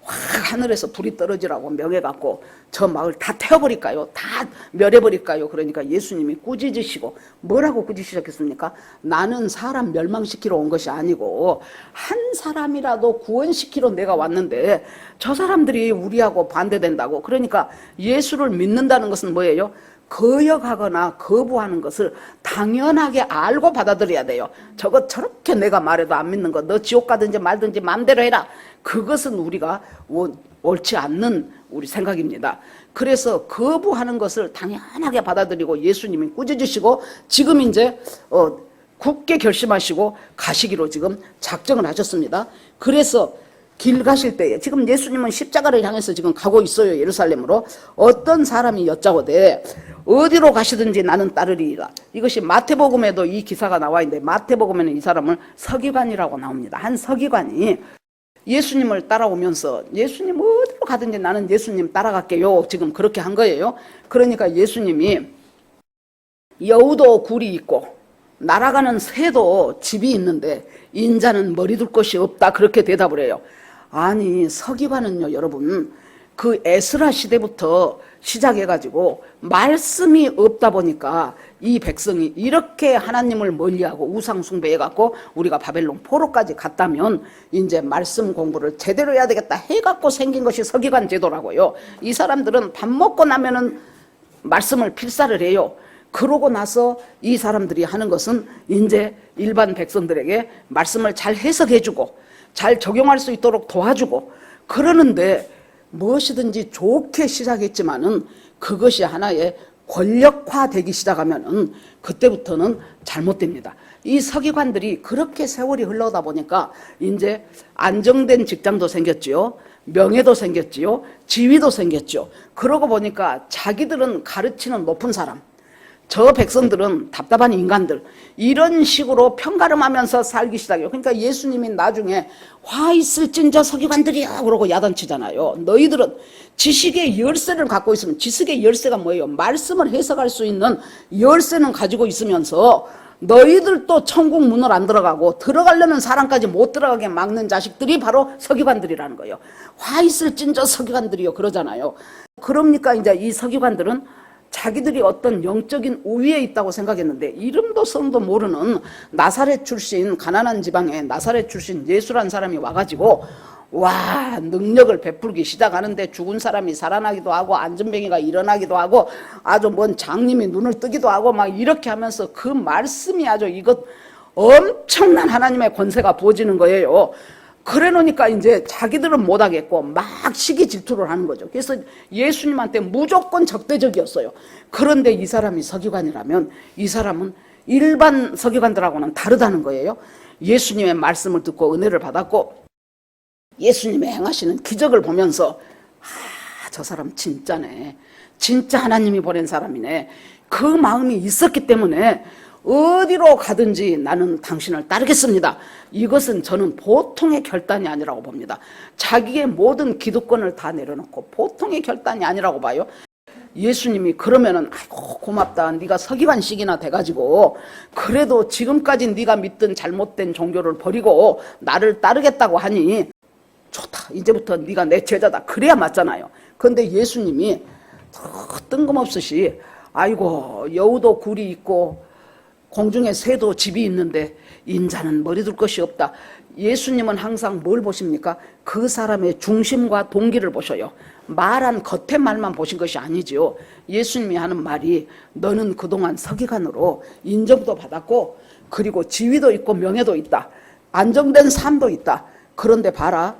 확 하늘에서 불이 떨어지라고 명해갖고 저 마을 다 태워버릴까요? 다 멸해버릴까요? 그러니까 예수님이 꾸짖으시고 뭐라고 꾸짖으셨겠습니까? 나는 사람 멸망시키러 온 것이 아니고 한 사람이라도 구원시키러 내가 왔는데 저 사람들이 우리하고 반대된다고. 그러니까 예수를 믿는다는 것은 뭐예요? 거역하거나 거부하는 것을 당연하게 알고 받아들여야 돼요. 저거 저렇게 내가 말해도 안 믿는 거 너 지옥 가든지 말든지 마음대로 해라. 그것은 우리가 옳지 않는 우리 생각입니다. 그래서 거부하는 것을 당연하게 받아들이고 예수님이 꾸짖으시고 지금 이제 굳게 결심하시고 가시기로 지금 작정을 하셨습니다. 그래서 길 가실 때에 지금 예수님은 십자가를 향해서 지금 가고 있어요. 예루살렘으로. 어떤 사람이 여짜오되 어디로 가시든지 나는 따르리라. 이것이 마태복음에도 이 기사가 나와 있는데 마태복음에는 이 사람을 서기관이라고 나옵니다. 한 서기관이 예수님을 따라오면서 예수님 어디로 가든지 나는 예수님 따라갈게요. 지금 그렇게 한 거예요. 그러니까 예수님이 여우도 굴이 있고 날아가는 새도 집이 있는데 인자는 머리 둘 곳이 없다. 그렇게 대답을 해요. 아니 서기관은요 여러분 그 에스라 시대부터 시작해가지고 말씀이 없다 보니까 이 백성이 이렇게 하나님을 멀리하고 우상 숭배해갖고 우리가 바벨론 포로까지 갔다면 이제 말씀 공부를 제대로 해야 되겠다 해갖고 생긴 것이 서기관 제도라고요. 이 사람들은 밥 먹고 나면은 말씀을 필사를 해요. 그러고 나서 이 사람들이 하는 것은 이제 일반 백성들에게 말씀을 잘 해석해주고 잘 적용할 수 있도록 도와주고 그러는데 무엇이든지 좋게 시작했지만은 그것이 하나의 권력화되기 시작하면은 그때부터는 잘못됩니다. 이 서기관들이 그렇게 세월이 흘러다 보니까 이제 안정된 직장도 생겼지요. 명예도 생겼지요. 지위도 생겼죠. 그러고 보니까 자기들은 가르치는 높은 사람, 저 백성들은 답답한 인간들 이런 식으로 편가름하면서 살기 시작해요. 그러니까 예수님이 나중에 화 있을진저 서기관들이야 그러고 야단치잖아요. 너희들은 지식의 열쇠를 갖고 있으면 지식의 열쇠가 뭐예요? 말씀을 해석할 수 있는 열쇠는 가지고 있으면서 너희들도 천국 문을 안 들어가고 들어가려면 사람까지 못 들어가게 막는 자식들이 바로 서기관들이라는 거예요. 화 있을진저 서기관들이요 그러잖아요. 그러니까 이제 이 서기관들은 자기들이 어떤 영적인 우위에 있다고 생각했는데 이름도 성도 모르는 나사렛 출신 가난한 지방에 나사렛 출신 예수란 사람이 와가지고 와 능력을 베풀기 시작하는데 죽은 사람이 살아나기도 하고 안전뱅이가 일어나기도 하고 아주 뭔 장님이 눈을 뜨기도 하고 막 이렇게 하면서 그 말씀이 아주 이것 엄청난 하나님의 권세가 부어지는 거예요. 그래 놓으니까 이제 자기들은 못하겠고 막 시기 질투를 하는 거죠. 그래서 예수님한테 무조건 적대적이었어요. 그런데 이 사람이 서기관이라면 이 사람은 일반 서기관들하고는 다르다는 거예요. 예수님의 말씀을 듣고 은혜를 받았고 예수님의 행하시는 기적을 보면서 저 사람 진짜네. 진짜 하나님이 보낸 사람이네. 그 마음이 있었기 때문에 어디로 가든지 나는 당신을 따르겠습니다. 이것은 저는 보통의 결단이 아니라고 봅니다. 자기의 모든 기득권을 다 내려놓고 보통의 결단이 아니라고 봐요. 예수님이 그러면은 아이고 고맙다, 네가 서기관식이나 돼가지고 그래도 지금까지 네가 믿던 잘못된 종교를 버리고 나를 따르겠다고 하니 좋다, 이제부터 네가 내 제자다, 그래야 맞잖아요. 그런데 예수님이 뜬금없이 아이고 여우도 굴이 있고 공중에 새도 집이 있는데 인자는 머리 둘 것이 없다. 예수님은 항상 뭘 보십니까? 그 사람의 중심과 동기를 보셔요. 말한 겉의 말만 보신 것이 아니지요. 예수님이 하는 말이 너는 그동안 서기관으로 인정도 받았고 그리고 지위도 있고 명예도 있다. 안정된 삶도 있다. 그런데 봐라,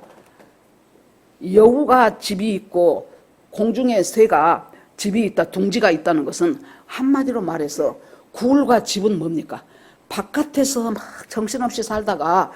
여우가 집이 있고 공중에 새가 집이 있다, 둥지가 있다는 것은 한마디로 말해서 굴과 집은 뭡니까? 바깥에서 막 정신없이 살다가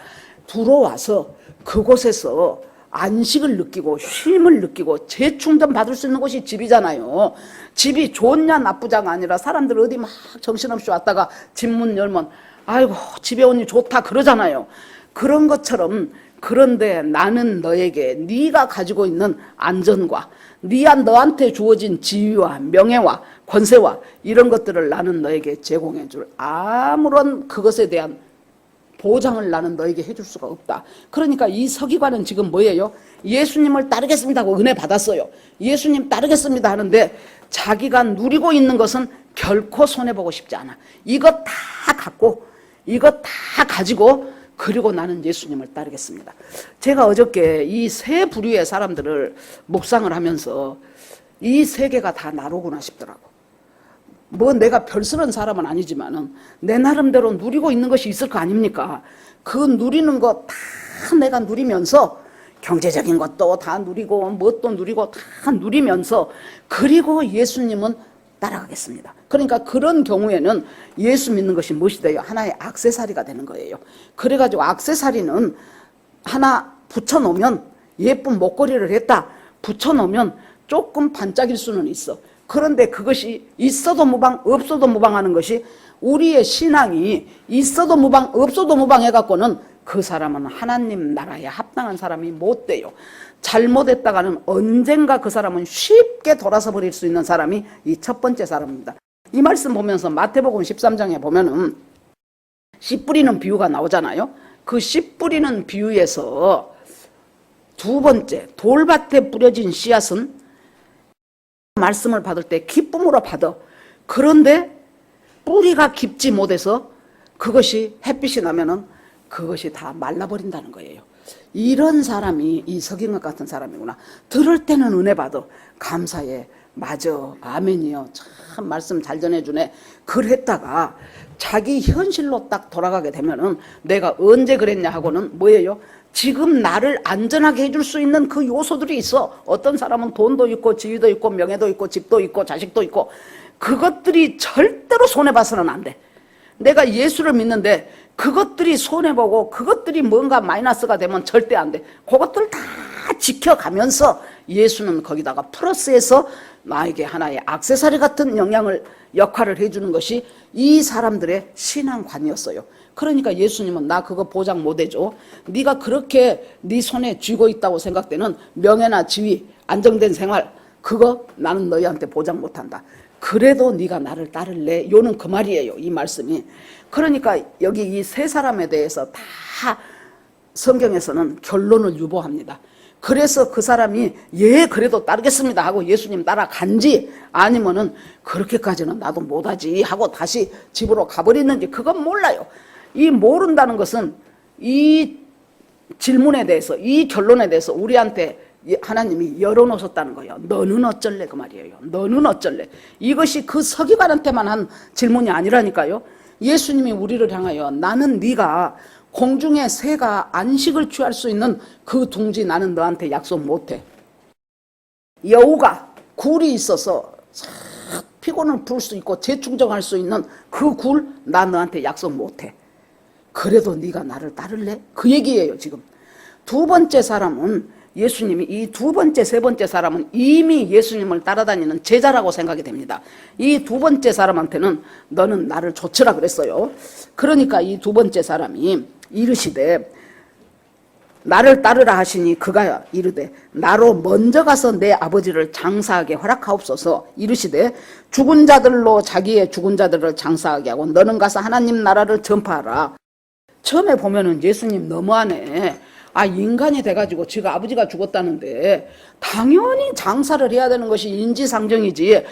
들어와서 그곳에서 안식을 느끼고 쉼을 느끼고 재충전 받을 수 있는 곳이 집이잖아요. 집이 좋냐 나쁘자가 아니라 사람들 어디 막 정신없이 왔다가 집 문 열면 아이고 집에 오니 좋다 그러잖아요. 그런 것처럼, 그런데 나는 너에게 네가 가지고 있는 안전과 너한테 주어진 지위와 명예와 권세와 이런 것들을 나는 너에게 제공해 줄 아무런 그것에 대한 보장을 나는 너에게 해줄 수가 없다. 그러니까 이 서기관은 지금 뭐예요? 예수님을 따르겠습니다 하고 은혜 받았어요. 예수님 따르겠습니다 하는데 자기가 누리고 있는 것은 결코 손해보고 싶지 않아. 이거 다 갖고 이거 다 가지고 그리고 나는 예수님을 따르겠습니다. 제가 어저께 이 세 부류의 사람들을 묵상을 하면서 이 세계가 다 나로구나 싶더라고. 뭐 내가 별스런 사람은 아니지만은 내 나름대로 누리고 있는 것이 있을 거 아닙니까? 그 누리는 거 다 내가 누리면서 경제적인 것도 다 누리고 뭣도 누리고 다 누리면서 그리고 예수님은 따라가겠습니다. 그러니까 그런 경우에는 예수 믿는 것이 무엇이 돼요? 하나의 액세서리가 되는 거예요. 그래가지고 액세서리는 하나 붙여놓으면 예쁜 목걸이를 했다, 붙여놓으면 조금 반짝일 수는 있어. 그런데 그것이 있어도 무방 없어도 무방하는 것이 우리의 신앙이 있어도 무방 없어도 무방 해갖고는 그 사람은 하나님 나라에 합당한 사람이 못 돼요. 잘못했다가는 언젠가 그 사람은 쉽게 돌아서 버릴 수 있는 사람이 이 첫 번째 사람입니다. 이 말씀 보면서 마태복음 13장에 보면은 씨 뿌리는 비유가 나오잖아요. 그 씨 뿌리는 비유에서 두 번째 돌밭에 뿌려진 씨앗은 말씀을 받을 때 기쁨으로 받아. 그런데 뿌리가 깊지 못해서 그것이 햇빛이 나면은 그것이 다 말라버린다는 거예요. 이런 사람이 이 서기관 같은 사람이구나. 들을 때는 은혜 받아. 감사해. 맞아. 아멘이요. 참 말씀 잘 전해주네. 그랬다가 자기 현실로 딱 돌아가게 되면은 내가 언제 그랬냐 하고는 뭐예요? 지금 나를 안전하게 해줄 수 있는 그 요소들이 있어. 어떤 사람은 돈도 있고 지위도 있고 명예도 있고 집도 있고 자식도 있고 그것들이 절대로 손해봐서는 안 돼. 내가 예수를 믿는데 그것들이 손해보고 그것들이 뭔가 마이너스가 되면 절대 안 돼. 그것들 다 지켜가면서 예수는 거기다가 플러스해서 나에게 하나의 액세서리 같은 역할을 해주는 것이 이 사람들의 신앙관이었어요. 그러니까 예수님은 나 그거 보장 못 해줘. 네가 그렇게 네 손에 쥐고 있다고 생각되는 명예나 지위, 안정된 생활, 그거 나는 너희한테 보장 못한다. 그래도 네가 나를 따를래? 요는 그 말이에요. 이 말씀이. 그러니까 여기 이 세 사람에 대해서 다 성경에서는 결론을 유보합니다. 그래서 그 사람이 예 그래도 따르겠습니다 하고 예수님 따라간지 아니면은 그렇게까지는 나도 못하지 하고 다시 집으로 가버리는지 그건 몰라요. 이 모른다는 것은 이 질문에 대해서 이 결론에 대해서 우리한테 하나님이 열어놓으셨다는 거예요. 너는 어쩔래 그 말이에요. 너는 어쩔래. 이것이 그 서기관한테만 한 질문이 아니라니까요. 예수님이 우리를 향하여 나는 네가 공중의 새가 안식을 취할 수 있는 그 둥지 나는 너한테 약속 못해. 여우가 굴이 있어서 피곤을 풀 수 있고 재충전할 수 있는 그 굴 나 너한테 약속 못해. 그래도 네가 나를 따를래? 그 얘기예요 지금. 두 번째 사람은 예수님이 이 두 번째, 세 번째 사람은 이미 예수님을 따라다니는 제자라고 생각이 됩니다. 이 두 번째 사람한테는 너는 나를 좇으라 그랬어요. 그러니까 이 두 번째 사람이 이르시되 나를 따르라 하시니 그가 이르되 나로 먼저 가서 내 아버지를 장사하게 허락하옵소서. 이르시되 죽은 자들로 자기의 죽은 자들을 장사하게 하고 너는 가서 하나님 나라를 전파하라. 처음에 보면은 예수님 너무하네. 인간이 돼가지고 지가 아버지가 죽었다는데 당연히 장사를 해야 되는 것이 인지상정이지.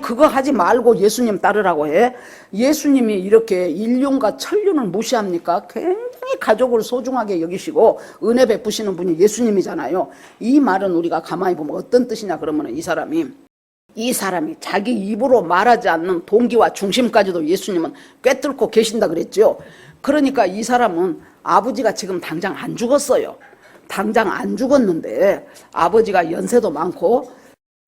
그거 하지 말고 예수님 따르라고 해. 예수님이 이렇게 인륜과 천륜을 무시합니까? 굉장히 가족을 소중하게 여기시고 은혜 베푸시는 분이 예수님이잖아요. 이 말은 우리가 가만히 보면 어떤 뜻이냐 그러면 이 사람이 자기 입으로 말하지 않는 동기와 중심까지도 예수님은 꿰뚫고 계신다 그랬죠. 그러니까 이 사람은 아버지가 지금 당장 안 죽었어요. 당장 안 죽었는데 아버지가 연세도 많고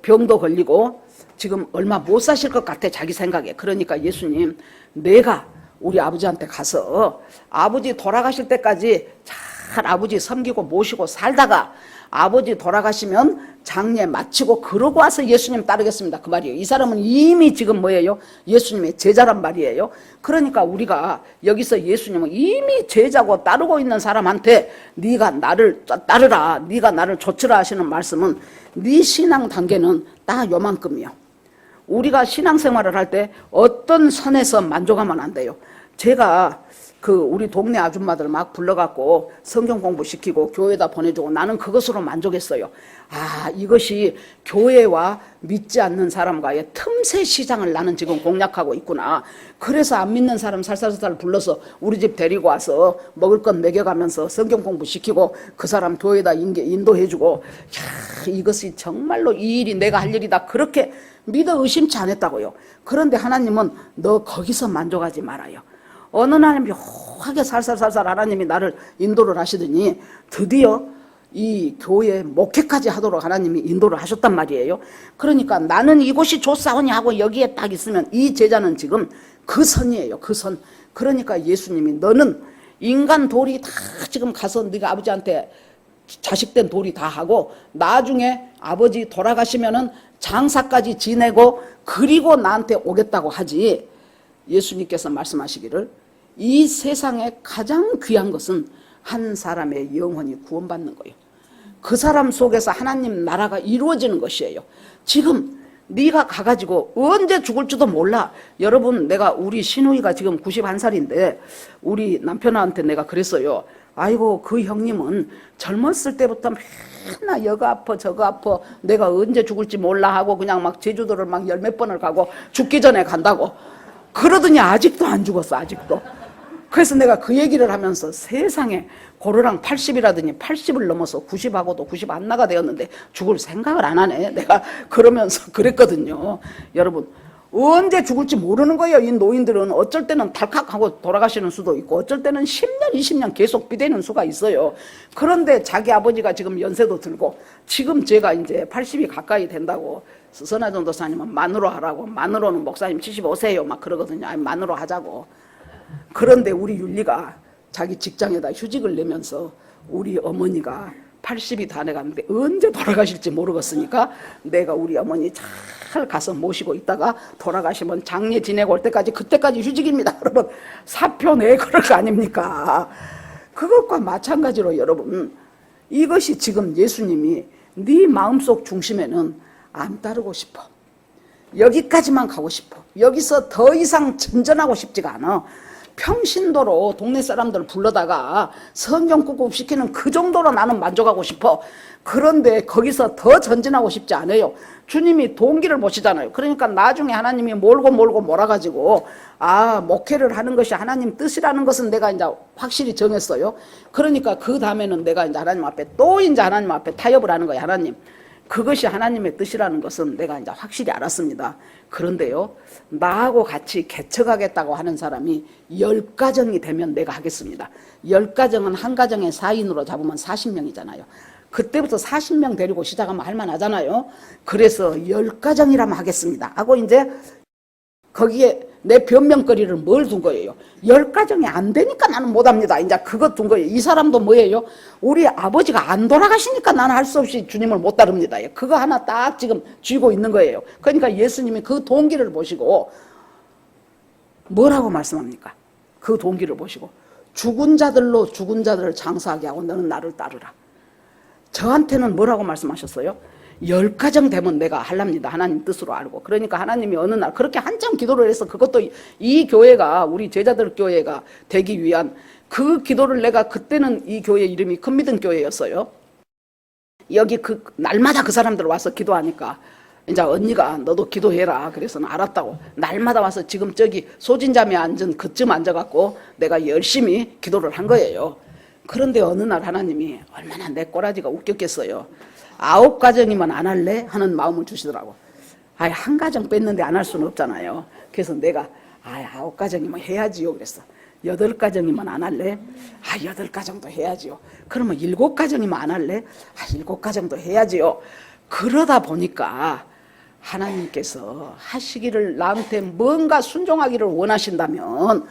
병도 걸리고 지금 얼마 못 사실 것 같아 자기 생각에. 그러니까 예수님 내가 우리 아버지한테 가서 아버지 돌아가실 때까지 잘 아버지 섬기고 모시고 살다가 아버지 돌아가시면 장례 마치고 그러고 와서 예수님 따르겠습니다 그 말이에요. 이 사람은 이미 지금 뭐예요? 예수님의 제자란 말이에요. 그러니까 우리가 여기서 예수님은 이미 제자고 따르고 있는 사람한테 네가 나를 따르라, 네가 나를 좇으라 하시는 말씀은 네 신앙 단계는 딱 요만큼이요. 우리가 신앙생활을 할 때 어떤 선에서 만족하면 안 돼요. 제가 우리 동네 아줌마들 막 불러갖고 성경 공부시키고 교회에다 보내주고 나는 그것으로 만족했어요. 이것이 교회와 믿지 않는 사람과의 틈새 시장을 나는 지금 공략하고 있구나. 그래서 안 믿는 사람 살살살살 불러서 우리 집 데리고 와서 먹을 것 먹여가면서 성경 공부시키고 그 사람 교회에다 인도해주고 이것이 정말로 이 일이 내가 할 일이다. 그렇게 믿어 의심치 않았다고요. 그런데 하나님은 너 거기서 만족하지 말아요. 어느 날 묘하게 살살살살 하나님이 나를 인도를 하시더니 드디어 이 교회 목회까지 하도록 하나님이 인도를 하셨단 말이에요. 그러니까 나는 이곳이 좋사오니 하고 여기에 딱 있으면 이 제자는 지금 그 선이에요. 그 선. 그러니까 예수님이 너는 인간 도리 다 지금 가서 네가 아버지한테 자식된 도리 다 하고 나중에 아버지 돌아가시면은 장사까지 지내고 그리고 나한테 오겠다고 하지. 예수님께서 말씀하시기를 이 세상에 가장 귀한 것은 한 사람의 영혼이 구원받는 거예요. 그 사람 속에서 하나님 나라가 이루어지는 것이에요. 지금 네가 가가지고 언제 죽을지도 몰라. 여러분 우리 시누이가 지금 91살인데 우리 남편한테 내가 그랬어요. 아이고 그 형님은 젊었을 때부터 맨날 여가 아파 저거 아파 내가 언제 죽을지 몰라 하고 그냥 막 제주도를 막 10몇 번을 가고 죽기 전에 간다고 그러더니 아직도 안 죽었어. 아직도. 그래서 내가 그 얘기를 하면서 세상에 고르랑 80이라더니 80을 넘어서 90하고도 90 안 나가 되었는데 죽을 생각을 안 하네. 내가 그러면서 그랬거든요. 여러분 언제 죽을지 모르는 거예요. 이 노인들은 어쩔 때는 달칵하고 돌아가시는 수도 있고 어쩔 때는 10년 20년 계속 비대는 수가 있어요. 그런데 자기 아버지가 지금 연세도 들고 지금 제가 이제 80이 가까이 된다고 선하 전도사님은 만으로 하라고 만으로는 목사님 75세요 막 그러거든요. 만으로 하자고. 그런데 우리 윤리가 자기 직장에다 휴직을 내면서 우리 어머니가 80이 다 돼가는데 언제 돌아가실지 모르겠으니까 내가 우리 어머니 잘 가서 모시고 있다가 돌아가시면 장례 지내고 올 때까지 그때까지 휴직입니다. 여러분 사표 내 그럴 거 아닙니까? 그것과 마찬가지로 여러분 이것이 지금 예수님이 네 마음속 중심에는 안 따르고 싶어. 여기까지만 가고 싶어. 여기서 더 이상 전전하고 싶지가 않아. 평신도로 동네 사람들 불러다가 성경 구급시키는 그 정도로 나는 만족하고 싶어. 그런데 거기서 더 전진하고 싶지 않아요. 주님이 동기를 보시잖아요. 그러니까 나중에 하나님이 몰고 몰아가지고 목회를 하는 것이 하나님 뜻이라는 것은 내가 이제 확실히 정했어요. 그러니까 그 다음에는 내가 이제 하나님 앞에 또 이제 하나님 앞에 타협을 하는 거예요. 하나님 그것이 하나님의 뜻이라는 것은 내가 이제 확실히 알았습니다. 그런데요, 나하고 같이 개척하겠다고 하는 사람이 10가정이 되면 내가 하겠습니다. 10가정은 한 가정에 4인으로 잡으면 40명이잖아요. 그때부터 40명 데리고 시작하면 할만하잖아요. 그래서 10가정이라면 하겠습니다 하고 이제 거기에 내 변명거리를 뭘 둔 거예요? 10가정이 안 되니까 나는 못합니다. 이제 그거 둔 거예요. 이 사람도 뭐예요? 우리 아버지가 안 돌아가시니까 나는 할 수 없이 주님을 못 따릅니다. 그거 하나 딱 지금 쥐고 있는 거예요. 그러니까 예수님이 그 동기를 보시고 뭐라고 말씀합니까? 그 동기를 보시고 죽은 자들로 죽은 자들을 장사하게 하고 너는 나를 따르라. 저한테는 뭐라고 말씀하셨어요? 10가정 되면 내가 하랍니다. 하나님 뜻으로 알고. 그러니까 하나님이 어느 날 그렇게 한참 기도를 해서 그것도 이 교회가 우리 제자들 교회가 되기 위한 그 기도를 내가 그때는 이 교회 이름이 큰믿음 교회였어요. 여기 그 날마다 그 사람들 와서 기도하니까 이제 언니가 너도 기도해라. 그래서 알았다고. 날마다 와서 지금 저기 소진잠에 앉은 그쯤 앉아갖고 내가 열심히 기도를 한 거예요. 그런데 어느 날 하나님이 얼마나 내 꼬라지가 웃겼겠어요. 9가정이면 안 할래? 하는 마음을 주시더라고. 아이, 한 가정 뺐는데 안 할 수는 없잖아요. 그래서 내가 9가정이면 해야지요. 그랬어. 8가정이면 안 할래? 8가정도 해야지요. 그러면 7가정이면 안 할래? 7가정도 해야지요. 그러다 보니까 하나님께서 하시기를 나한테 뭔가 순종하기를 원하신다면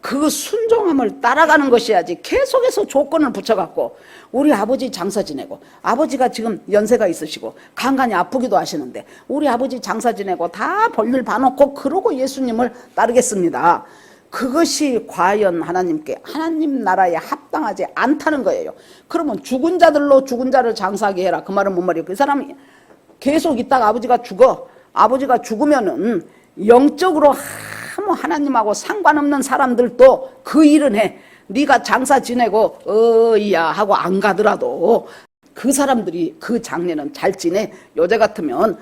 그 순종함을 따라가는 것이야지 계속해서 조건을 붙여갖고 우리 아버지 장사 지내고 아버지가 지금 연세가 있으시고 간간히 아프기도 하시는데 우리 아버지 장사 지내고 다 볼일 봐놓고 그러고 예수님을 따르겠습니다. 그것이 과연 하나님께 하나님 나라에 합당하지 않다는 거예요. 그러면 죽은 자들로 죽은 자를 장사하게 해라. 그 말은 뭔 말이에요? 그 사람이 계속 있다가 아버지가 죽어. 아버지가 죽으면은 영적으로 아무 하나님하고 상관없는 사람들도 그 일은 해. 네가 장사 지내고 어이야 하고 안 가더라도 그 사람들이 그 장례는 잘 지내. 요새 같으면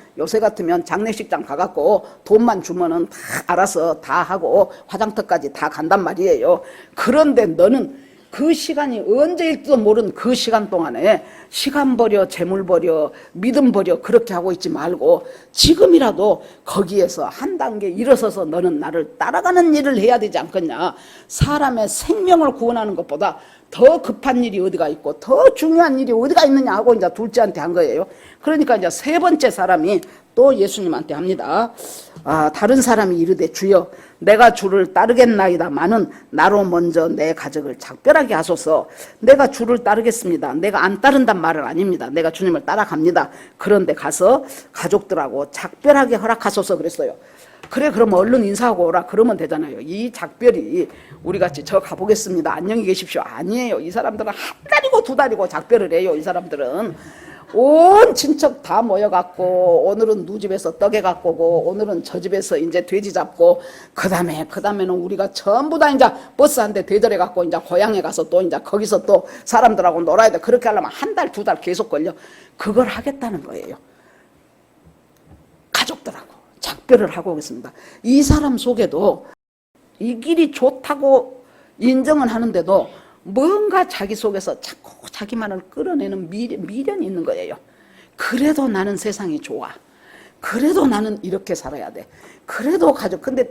장례식장 가갖고 돈만 주면은 다 알아서 다 하고 화장터까지 다 간단 말이에요. 그런데 너는 그 시간이 언제일지도 모르는 그 시간 동안에 시간 버려, 재물 버려, 믿음 버려 그렇게 하고 있지 말고 지금이라도 거기에서 한 단계 일어서서 너는 나를 따라가는 일을 해야 되지 않겠냐. 사람의 생명을 구원하는 것보다 더 급한 일이 어디가 있고 더 중요한 일이 어디가 있느냐 하고 이제 둘째한테 한 거예요. 그러니까 이제 세 번째 사람이 또 예수님한테 합니다. 다른 사람이 이르되 주여 내가 주를 따르겠나이다마는 나로 먼저 내 가족을 작별하게 하소서. 내가 주를 따르겠습니다. 내가 안 따른단 말은 아닙니다. 내가 주님을 따라갑니다. 그런데 가서 가족들하고 작별하게 허락하소서 그랬어요. 그래 그럼 얼른 인사하고 오라 그러면 되잖아요. 이 작별이 우리같이 저 가보겠습니다 안녕히 계십시오 아니에요. 이 사람들은 한 달이고 두 달이고 작별을 해요. 이 사람들은 온 친척 다 모여갖고 오늘은 누 집에서 떡에 갖고 오고 오늘은 저 집에서 이제 돼지 잡고 그 다음에는 우리가 전부 다 이제 버스 한 대 대절해 갖고 이제 고향에 가서 또 이제 거기서 또 사람들하고 놀아야 돼. 그렇게 하려면 한 달 두 달 계속 걸려. 그걸 하겠다는 거예요. 가족들하고 작별을 하고 오겠습니다. 이 사람 속에도 이 길이 좋다고 인정은 하는데도 뭔가 자기 속에서 자꾸 자기만을 끌어내는 미련이 있는 거예요. 그래도 나는 세상이 좋아. 그래도 나는 이렇게 살아야 돼. 그래도 가족. 근데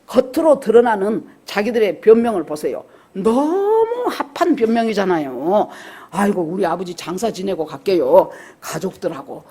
겉으로 드러나는 자기들의 변명을 보세요. 너무 합한 변명이잖아요. 아이고 우리 아버지 장사 지내고 갈게요. 가족들하고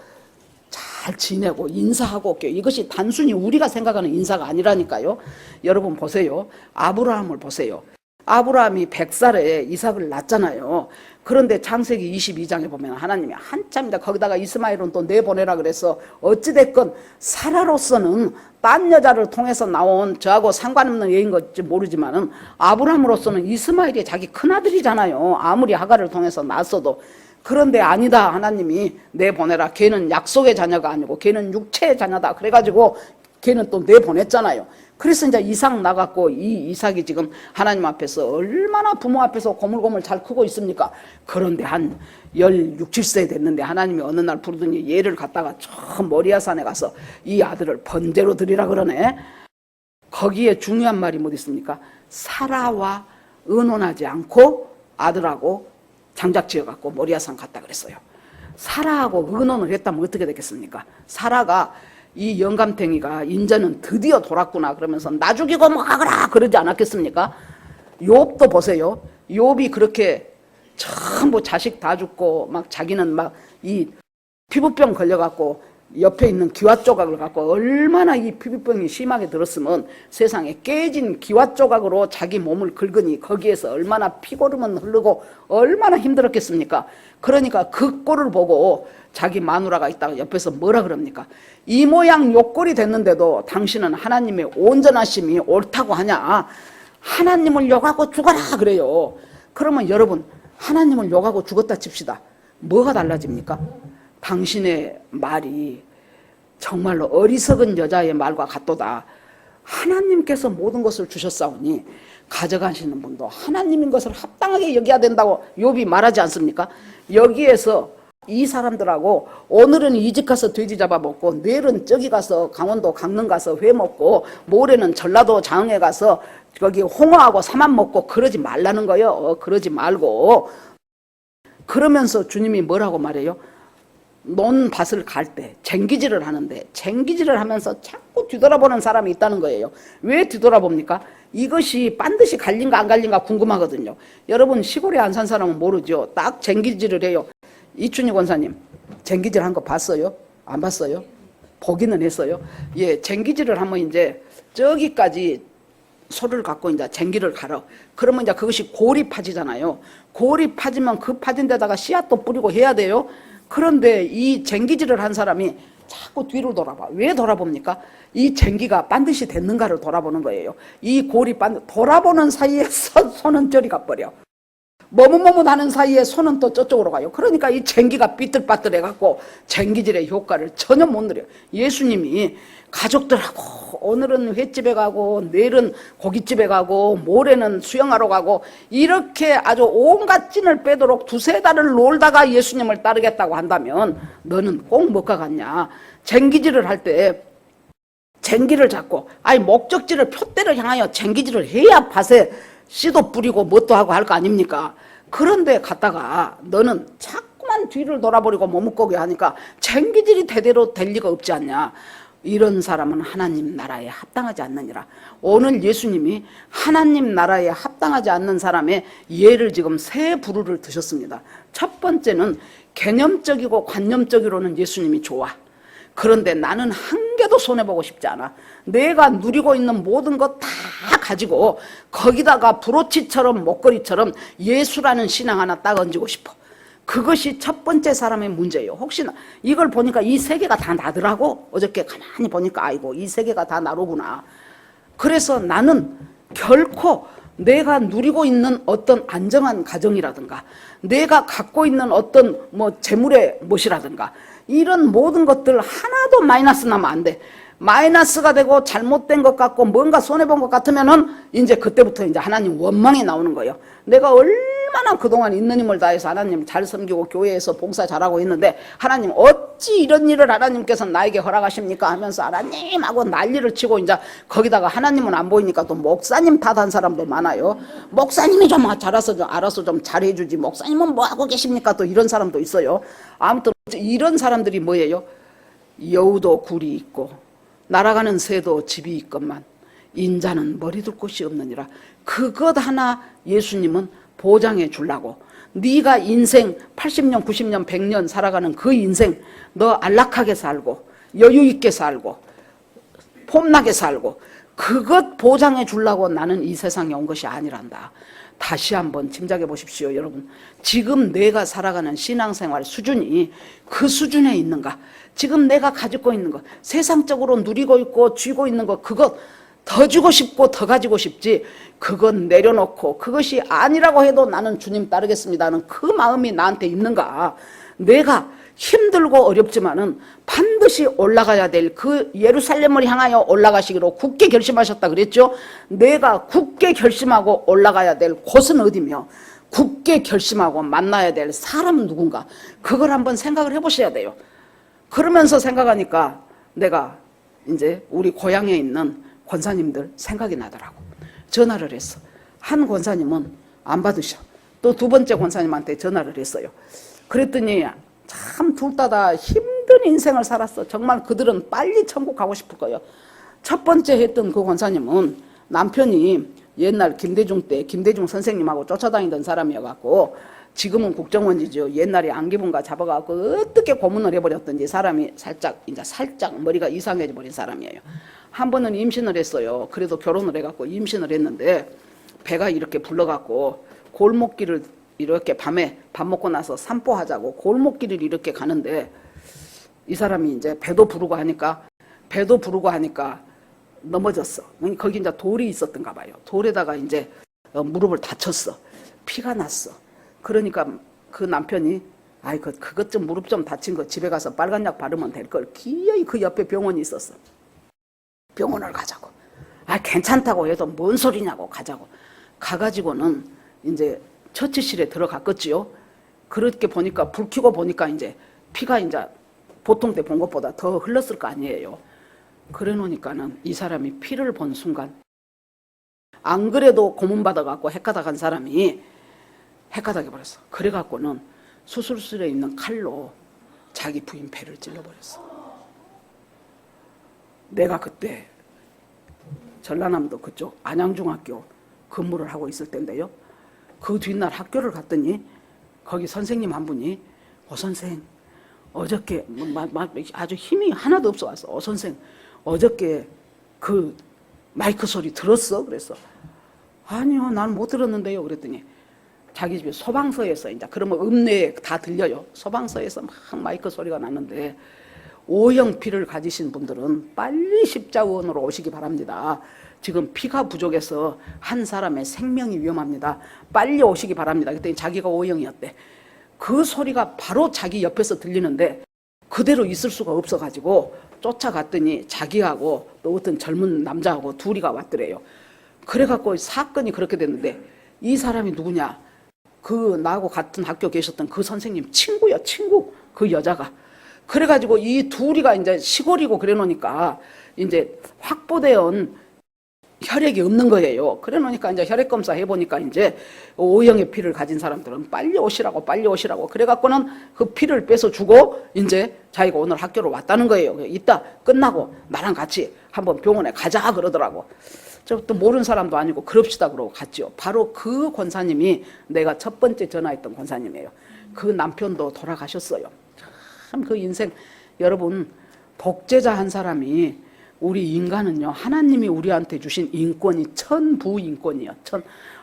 잘 지내고 인사하고 올게요. 이것이 단순히 우리가 생각하는 인사가 아니라니까요. 여러분 보세요. 아브라함을 보세요. 아브라함이 100살에 이삭을 낳잖아요. 그런데 창세기 22장에 보면 하나님이 한참이다 거기다가 이스마엘은 또 내보내라 그래서 어찌됐건 사라로서는 딴 여자를 통해서 나온 저하고 상관없는 여인 건지 모르지만은 아브라함으로서는 이스마엘이 자기 큰아들이잖아요. 아무리 하가를 통해서 낳았어도. 그런데 아니다 하나님이 내보내라. 걔는 약속의 자녀가 아니고 걔는 육체의 자녀다. 그래가지고 걔는 또 내보냈잖아요. 그래서 이제 이삭 나갔고 이 이삭이 지금 하나님 앞에서 얼마나 부모 앞에서 고물고물 잘 크고 있습니까? 그런데 한 16, 17세 됐는데 하나님이 어느 날 부르더니 얘를 갖다가 저 모리아산에 가서 이 아들을 번제로 드리라 그러네. 거기에 중요한 말이 뭐 있습니까? 사라와 의논하지 않고 아들하고 장작 지어갖고 모리아산 갔다 그랬어요. 사라하고 의논을 했다면 어떻게 됐겠습니까? 사라가 이 영감탱이가 인자는 드디어 돌았구나 그러면서 나 죽이고 뭐 가거라 그러지 않았겠습니까? 욥도 보세요. 욥이 그렇게 전부 자식 다 죽고 막 자기는 막 이 피부병 걸려갖고 옆에 있는 기와 조각을 갖고 얼마나 이 피부병이 심하게 들었으면 세상에 깨진 기와 조각으로 자기 몸을 긁으니 거기에서 얼마나 피고름은 흐르고 얼마나 힘들었겠습니까? 그러니까 그 꼴을 보고 자기 마누라가 있다가 옆에서 뭐라 그럽니까? 이 모양 요 꼴이 됐는데도 당신은 하나님의 온전하심이 옳다고 하냐? 하나님을 욕하고 죽어라 그래요. 그러면 여러분 하나님을 욕하고 죽었다 칩시다. 뭐가 달라집니까? 당신의 말이 정말로 어리석은 여자의 말과 같도다. 하나님께서 모든 것을 주셨사오니 가져가시는 분도 하나님인 것을 합당하게 여겨야 된다고 욥이 말하지 않습니까? 여기에서 이 사람들하고 오늘은 이 집 가서 돼지 잡아먹고 내일은 저기 가서 강원도 강릉 가서 회 먹고 모레는 전라도 장흥에 가서 거기 홍어하고 사만 먹고 그러지 말라는 거예요. 그러지 말고. 그러면서 주님이 뭐라고 말해요? 논밭을 갈 때 쟁기질을 하는데 쟁기질을 하면서 자꾸 뒤돌아보는 사람이 있다는 거예요. 왜 뒤돌아봅니까? 이것이 반드시 갈린가 안 갈린가 궁금하거든요. 여러분 시골에 안 산 사람은 모르죠. 딱 쟁기질을 해요. 이춘희 권사님 쟁기질 한 거 봤어요? 안 봤어요? 보기는 했어요. 예, 쟁기질을 하면 이제 저기까지 소를 갖고 이제 쟁기를 갈아. 그러면 이제 그것이 골이 파지잖아요. 골이 파지면 그 파진 데다가 씨앗도 뿌리고 해야 돼요. 그런데 이 쟁기질을 한 사람이 자꾸 뒤를 돌아봐. 왜 돌아봅니까? 이 쟁기가 반드시 됐는가를 돌아보는 거예요. 이 골이 돌아보는 사이에 손은 저리 가버려. 머뭇머뭇하는 사이에 손은 또 저쪽으로 가요. 그러니까 이 쟁기가 삐뚤빠뚤해갖고 쟁기질의 효과를 전혀 못 누려요. 예수님이 가족들하고 오늘은 횟집에 가고 내일은 고깃집에 가고 모레는 수영하러 가고 이렇게 아주 온갖 찐을 빼도록 두세 달을 놀다가 예수님을 따르겠다고 한다면 너는 꼭 뭐가 같냐? 쟁기질을 할 때 쟁기를 잡고 아니 목적지를 표대를 향하여 쟁기질을 해야 밭에 씨도 뿌리고 뭣도 하고 할 거 아닙니까? 그런데 갔다가 너는 자꾸만 뒤를 돌아버리고 머뭇거게 하니까 쟁기질이 대대로 될 리가 없지 않냐? 이런 사람은 하나님 나라에 합당하지 않느니라. 오늘 예수님이 하나님 나라에 합당하지 않는 사람의 예를 지금 세 부류를 드셨습니다. 첫 번째는 개념적이고 관념적으로는 예수님이 좋아. 그런데 나는 한 개도 손해보고 싶지 않아. 내가 누리고 있는 모든 것 다 가지고 거기다가 브로치처럼 목걸이처럼 예수라는 신앙 하나 딱 얹고 싶어. 그것이 첫 번째 사람의 문제예요. 혹시나 이걸 보니까 이 세 개가 다 나더라고. 어저께 가만히 보니까 아이고 이 세 개가 다 나로구나. 그래서 나는 결코 내가 누리고 있는 어떤 안정한 가정이라든가 내가 갖고 있는 어떤 뭐 재물의 무엇이라든가 이런 모든 것들 하나도 마이너스 나면 안 돼. 마이너스가 되고 잘못된 것 같고 뭔가 손해본 것 같으면은 이제 그때부터 이제 하나님 원망이 나오는 거예요. 내가 얼마나 그동안 있는 힘을 다해서 하나님 잘 섬기고 교회에서 봉사 잘하고 있는데 하나님 어찌 이런 일을 하나님께서 나에게 허락하십니까 하면서 하나님하고 난리를 치고 이제 거기다가 하나님은 안 보이니까 또 목사님 탓한 사람도 많아요. 목사님이 좀 알아서 좀 잘해주지 목사님은 뭐 하고 계십니까? 또 이런 사람도 있어요. 아무튼 이런 사람들이 뭐예요? 여우도 굴이 있고 날아가는 새도 집이 있건만 인자는 머리 둘 곳이 없느니라. 그것 하나 예수님은 보장해 주려고 네가 인생 80년 90년 100년 살아가는 그 인생 너 안락하게 살고 여유 있게 살고 폼나게 살고 그것 보장해 주려고 나는 이 세상에 온 것이 아니란다. 다시 한번 짐작해 보십시오. 여러분 지금 내가 살아가는 신앙생활 수준이 그 수준에 있는가? 지금 내가 가지고 있는 것 세상적으로 누리고 있고 쥐고 있는 것 그것 더 주고 싶고 더 가지고 싶지 그건 내려놓고 그것이 아니라고 해도 나는 주님 따르겠습니다는 그 마음이 나한테 있는가? 내가 힘들고 어렵지만은 반드시 올라가야 될 그 예루살렘을 향하여 올라가시기로 굳게 결심하셨다 그랬죠? 내가 굳게 결심하고 올라가야 될 곳은 어디며 굳게 결심하고 만나야 될 사람은 누군가 그걸 한번 생각을 해보셔야 돼요. 그러면서 생각하니까 내가 이제 우리 고향에 있는 권사님들 생각이 나더라고. 전화를 했어. 한 권사님은 안 받으셔. 또 두 번째 권사님한테 전화를 했어요. 그랬더니 참 둘 다 힘든 인생을 살았어. 정말 그들은 빨리 천국 가고 싶을 거예요. 첫 번째 했던 그 권사님은 남편이 옛날 김대중 때 김대중 선생님하고 쫓아다니던 사람이어갖고 지금은 국정원이죠. 옛날에 안기부인가 잡아갖고 어떻게 고문을 해버렸던지 사람이 살짝 머리가 이상해져 버린 사람이에요. 한 번은 임신을 했어요. 그래도 결혼을 해갖고 임신을 했는데 배가 이렇게 불러갖고 골목길을 이렇게 밤에 밥 먹고 나서 산보하자고 골목길을 이렇게 가는데 이 사람이 이제 배도 부르고 하니까 넘어졌어. 거기 이제 돌이 있었던가 봐요. 돌에다가 이제 무릎을 다쳤어. 피가 났어. 그러니까 그 남편이 그것 좀 무릎 좀 다친 거 집에 가서 빨간 약 바르면 될 걸. 기어이 그 옆에 병원이 있었어. 병원을 가자고. 괜찮다고 해도 뭔 소리냐고 가자고. 가가지고는 이제 처치실에 들어갔겠지요. 그렇게 보니까 불 켜고 보니까 이제 피가 이제 보통 때 본 것보다 더 흘렀을 거 아니에요. 그래 놓으니까는 이 사람이 피를 본 순간 안 그래도 고문받아갖고 헷가닥한 사람이 헷가닥해 버렸어. 그래갖고는 수술실에 있는 칼로 자기 부인 배를 찔러버렸어. 내가 그때 전라남도 그쪽 안양중학교 근무를 하고 있을 때인데요. 그 뒷날 학교를 갔더니 거기 선생님 한 분이 선생 어저께 아주 힘이 하나도 없어 왔어. 선생 어저께 그 마이크 소리 들었어? 그랬어. 아니요, 난 못 들었는데요. 그랬더니 자기 집에 소방서에서 이제 그러면 읍내에 다 들려요. 소방서에서 막 마이크 소리가 나는데 O형 피를 가지신 분들은 빨리 십자원으로 오시기 바랍니다. 지금 피가 부족해서 한 사람의 생명이 위험합니다. 빨리 오시기 바랍니다. 그랬더니 자기가 O형이었대. 그 소리가 바로 자기 옆에서 들리는데 그대로 있을 수가 없어가지고 쫓아갔더니 자기하고 또 어떤 젊은 남자하고 둘이가 왔더래요. 그래갖고 사건이 그렇게 됐는데 이 사람이 누구냐? 그 나하고 같은 학교 계셨던 그 선생님 친구야, 친구. 그 여자가. 그래가지고 이 둘이가 이제 시골이고 그래 놓으니까 이제 확보된 혈액이 없는 거예요. 그래 놓으니까 이제 혈액 검사 해보니까 이제 O형의 피를 가진 사람들은 빨리 오시라고. 그래갖고는 그 피를 뺏어 주고 이제 자기가 오늘 학교로 왔다는 거예요. 이따 끝나고 나랑 같이 한번 병원에 가자 그러더라고. 저 또 모르는 사람도 아니고 그럽시다 그러고 갔죠. 바로 그 권사님이 내가 첫 번째 전화했던 권사님이에요. 그 남편도 돌아가셨어요. 참 그 인생 여러분 독재자 한 사람이 우리 인간은요 하나님이 우리한테 주신 인권이 천부인권이에요.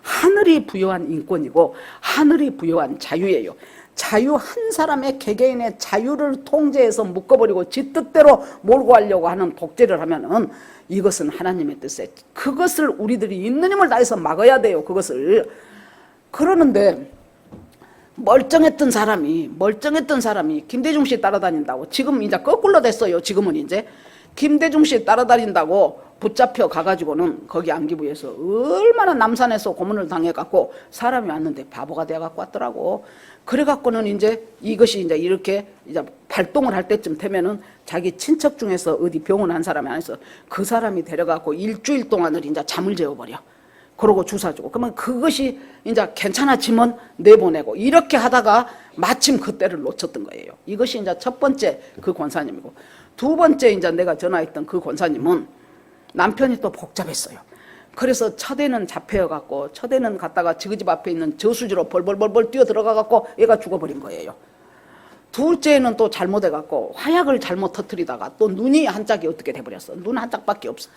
하늘이 부여한 인권이고 하늘이 부여한 자유예요. 자유 한 사람의 개개인의 자유를 통제해서 묶어버리고 지 뜻대로 몰고 가려고 하는 독재를 하면은 이것은 하나님의 뜻에 그것을 우리들이 있는 힘을 다해서 막아야 돼요. 그것을. 그러는데 멀쩡했던 사람이 김대중 씨 따라다닌다고 지금 이제 거꾸로 됐어요. 지금은 이제 김대중 씨 따라다닌다고 붙잡혀 가가지고는 거기 안기부에서 얼마나 남산에서 고문을 당해갖고 사람이 왔는데 바보가 돼갖고 왔더라고. 그래갖고는 이제 이것이 이제 이렇게 이제 발동을 할 때쯤 되면은 자기 친척 중에서 어디 병원 한 사람이 안에서 그 사람이 데려가고 일주일 동안을 이제 잠을 재워버려. 그러고 주사 주고. 그러면 그것이 이제 괜찮아지면 내보내고 이렇게 하다가 마침 그때를 놓쳤던 거예요. 이것이 이제 첫 번째 그 권사님이고 두 번째 이제 내가 전화했던 그 권사님은 남편이 또 복잡했어요. 그래서 첫에는 잡혀갖고 첫에는 갔다가 지그 집 앞에 있는 저수지로 벌벌벌벌 뛰어 들어가갖고 얘가 죽어버린 거예요. 둘째는 또 잘못해갖고 화약을 잘못 터뜨리다가 또 눈이 한 짝이 어떻게 돼버렸어. 눈 한 짝밖에 없어.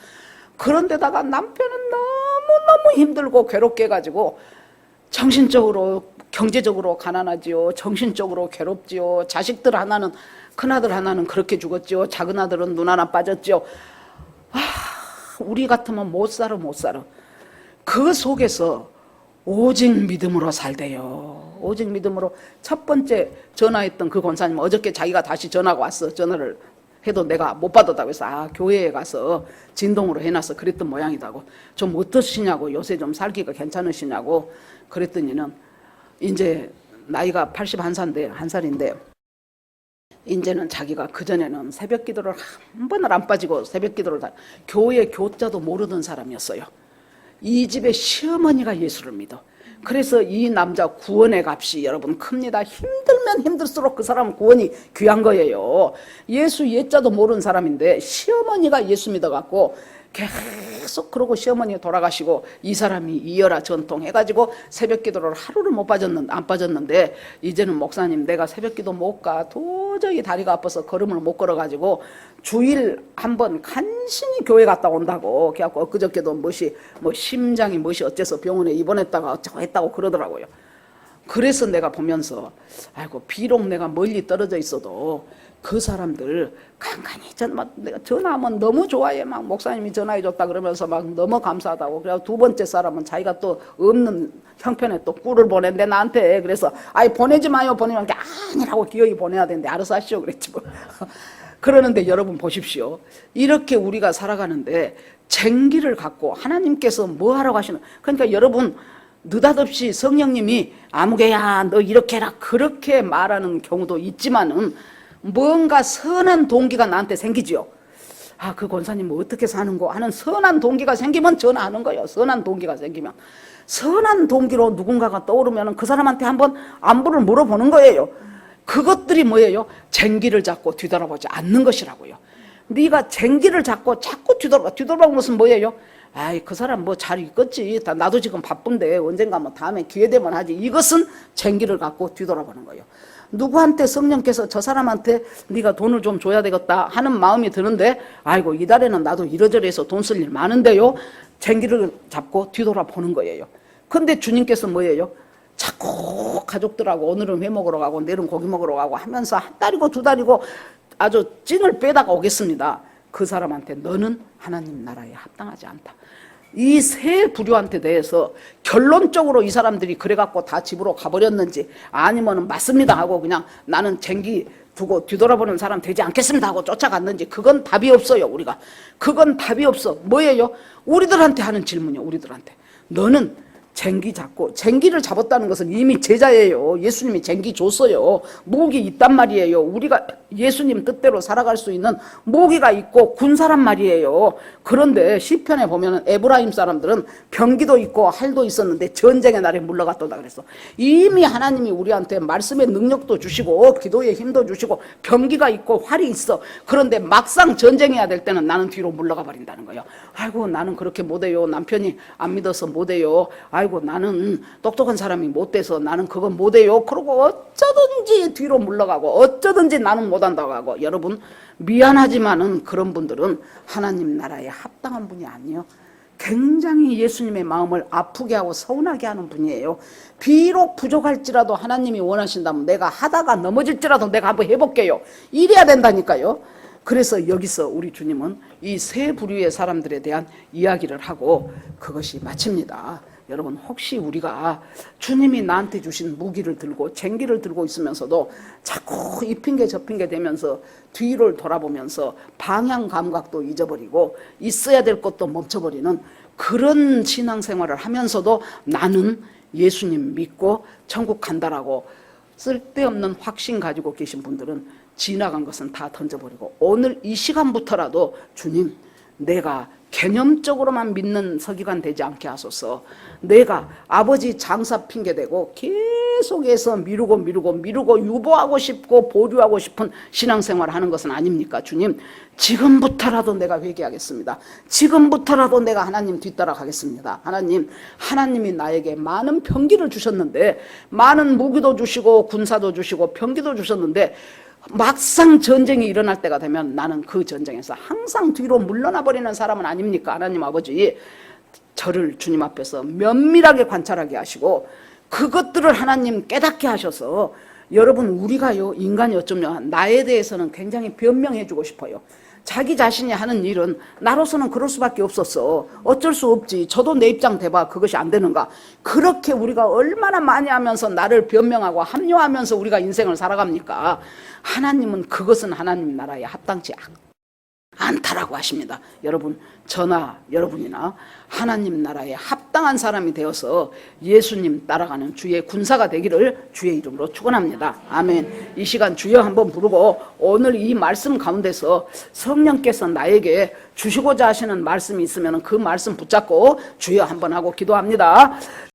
그런데다가 남편은 너무너무 힘들고 괴롭게 해가지고 정신적으로 경제적으로 가난하지요. 정신적으로 괴롭지요. 자식들 하나는 큰아들 하나는 그렇게 죽었지요. 작은 아들은 눈 하나 빠졌지요. 우리 같으면 못 살아. 그 속에서 오직 믿음으로 살대요. 오직 믿음으로. 첫 번째 전화했던 그 권사님 어저께 자기가 다시 전화가 왔어. 전화를 해도 내가 못 받았다고 해서 교회에 가서 진동으로 해놔서 그랬던 모양이다고. 좀 어떠시냐고, 요새 좀 살기가 괜찮으시냐고 그랬더니는 이제 나이가 81살인데 이제는 자기가 그전에는 새벽 기도를 한 번을 안 빠지고 새벽 기도를 교회 교자도 모르던 사람이었어요. 이 집의 시어머니가 예수를 믿어. 그래서 이 남자 구원의 값이 여러분 큽니다. 힘들면 힘들수록 그 사람 구원이 귀한 거예요. 예수 예자도 모르는 사람인데 시어머니가 예수 믿어갖고 계속 그러고 시어머니 돌아가시고 이 사람이 이어라 전통 해가지고 새벽 기도를 하루를 안 빠졌는데 이제는 목사님 내가 새벽 기도 못 가. 도저히 다리가 아파서 걸음을 못 걸어가지고 주일 한번 간신히 교회 갔다 온다고. 그래갖고 엊그저께도 심장이 어째서 병원에 입원했다가 어쩌고 했다고 그러더라고요. 그래서 내가 보면서 아이고 비록 내가 멀리 떨어져 있어도 그 사람들 간간히 내가 전화하면 너무 좋아해. 막 목사님이 전화해줬다 그러면서 막 너무 감사하다고. 그래서 두 번째 사람은 자기가 또 없는 형편에 또 꿀을 보낸대 나한테. 그래서 아이 보내지 마요. 보내면 아니라고 기어이 보내야 되는데 알아서 하시오 그랬지 뭐. 그러는데 여러분 보십시오. 이렇게 우리가 살아가는데 쟁기를 갖고 하나님께서 뭐 하라고 하시는. 그러니까 여러분 느닷없이 성령님이 아무개야 너 이렇게 해라 그렇게 말하는 경우도 있지만은 뭔가 선한 동기가 나한테 생기죠. 아, 그 권사님 뭐 어떻게 사는 거 하는 선한 동기가 생기면 전화하는 거예요. 선한 동기가 생기면. 선한 동기로 누군가가 떠오르면 그 사람한테 한번 안부를 물어보는 거예요. 그것들이 뭐예요? 쟁기를 잡고 뒤돌아보지 않는 것이라고요. 네가 쟁기를 잡고 자꾸 뒤돌아보는 것은 뭐예요? 아이 그 사람 뭐 잘 있겠지. 나도 지금 바쁜데 언젠가 뭐 다음에 기회 되면 하지. 이것은 쟁기를 갖고 뒤돌아보는 거예요. 누구한테 성령께서 저 사람한테 네가 돈을 좀 줘야 되겠다 하는 마음이 드는데 아이고 이달에는 나도 이러저러해서 돈 쓸 일 많은데요. 쟁기를 잡고 뒤돌아보는 거예요. 근데 주님께서 뭐예요? 자꾸 가족들하고 오늘은 회 먹으러 가고 내일은 고기 먹으러 가고 하면서 한 달이고 두 달이고 아주 찐을 빼다가 오겠습니다. 그 사람한테 너는 하나님 나라에 합당하지 않다. 이 세 부류한테 대해서 결론적으로 이 사람들이 그래갖고 다 집으로 가버렸는지 아니면 맞습니다 하고 그냥 나는 쟁기 두고 뒤돌아보는 사람 되지 않겠습니다 하고 쫓아갔는지 그건 답이 없어요. 우리가 그건 답이 없어. 뭐예요? 우리들한테 하는 질문이요. 우리들한테 너는 쟁기 잡고 쟁기를 잡았다는 것은 이미 제자예요. 예수님이 쟁기 줬어요. 목이 있단 말이에요. 우리가 예수님 뜻대로 살아갈 수 있는 모기가 있고 군사란 말이에요. 그런데 시편에 보면은 에브라임 사람들은 병기도 있고 활도 있었는데 전쟁의 날에 물러갔다 그랬어. 이미 하나님이 우리한테 말씀의 능력도 주시고 기도의 힘도 주시고 병기가 있고 활이 있어. 그런데 막상 전쟁해야 될 때는 나는 뒤로 물러가 버린다는 거예요. 아이고 나는 그렇게 못해요. 남편이 안 믿어서 못해요. 아이고 나는 똑똑한 사람이 못 돼서 나는 그거 못해요. 그러고 어쩌든지 뒤로 물러가고 어쩌든지 나는 못한다고 하고. 여러분 미안하지만은 그런 분들은 하나님 나라에 합당한 분이 아니에요. 굉장히 예수님의 마음을 아프게 하고 서운하게 하는 분이에요. 비록 부족할지라도 하나님이 원하신다면 내가 하다가 넘어질지라도 내가 한번 해볼게요. 이래야 된다니까요. 그래서 여기서 우리 주님은 이 세 부류의 사람들에 대한 이야기를 하고 그것이 마칩니다. 여러분 혹시 우리가 주님이 나한테 주신 무기를 들고 쟁기를 들고 있으면서도 자꾸 이 핑계 저 핑계 대면서 뒤를 돌아보면서 방향 감각도 잊어버리고 있어야 될 것도 멈춰버리는 그런 신앙생활을 하면서도 나는 예수님 믿고 천국 간다라고 쓸데없는 확신 가지고 계신 분들은 지나간 것은 다 던져버리고 오늘 이 시간부터라도 주님 내가 개념적으로만 믿는 서기관 되지 않게 하소서. 내가 아버지 장사 핑계대고 계속해서 미루고 유보하고 싶고 보류하고 싶은 신앙생활을 하는 것은 아닙니까? 주님 지금부터라도 내가 회개하겠습니다. 지금부터라도 내가 하나님 뒤따라가겠습니다. 하나님이 나에게 많은 병기를 주셨는데 많은 무기도 주시고 군사도 주시고 병기도 주셨는데 막상 전쟁이 일어날 때가 되면 나는 그 전쟁에서 항상 뒤로 물러나 버리는 사람은 아닙니까? 하나님 아버지 저를 주님 앞에서 면밀하게 관찰하게 하시고 그것들을 하나님 깨닫게 하셔서 여러분 우리가요 인간이 어쩌면 나에 대해서는 굉장히 변명해 주고 싶어요. 자기 자신이 하는 일은 나로서는 그럴 수밖에 없었어. 어쩔 수 없지. 저도 내 입장 대봐. 그것이 안 되는가. 그렇게 우리가 얼마나 많이 하면서 나를 변명하고 합리화하면서 우리가 인생을 살아갑니까? 하나님은 그것은 하나님 나라에 합당치 않다라고 하십니다. 여러분 저나 여러분이나 하나님 나라에 합당한 사람이 되어서 예수님 따라가는 주의 군사가 되기를 주의 이름으로 축원합니다. 아멘. 이 시간 주여 한번 부르고 오늘 이 말씀 가운데서 성령께서 나에게 주시고자 하시는 말씀이 있으면 그 말씀 붙잡고 주여 한번 하고 기도합니다.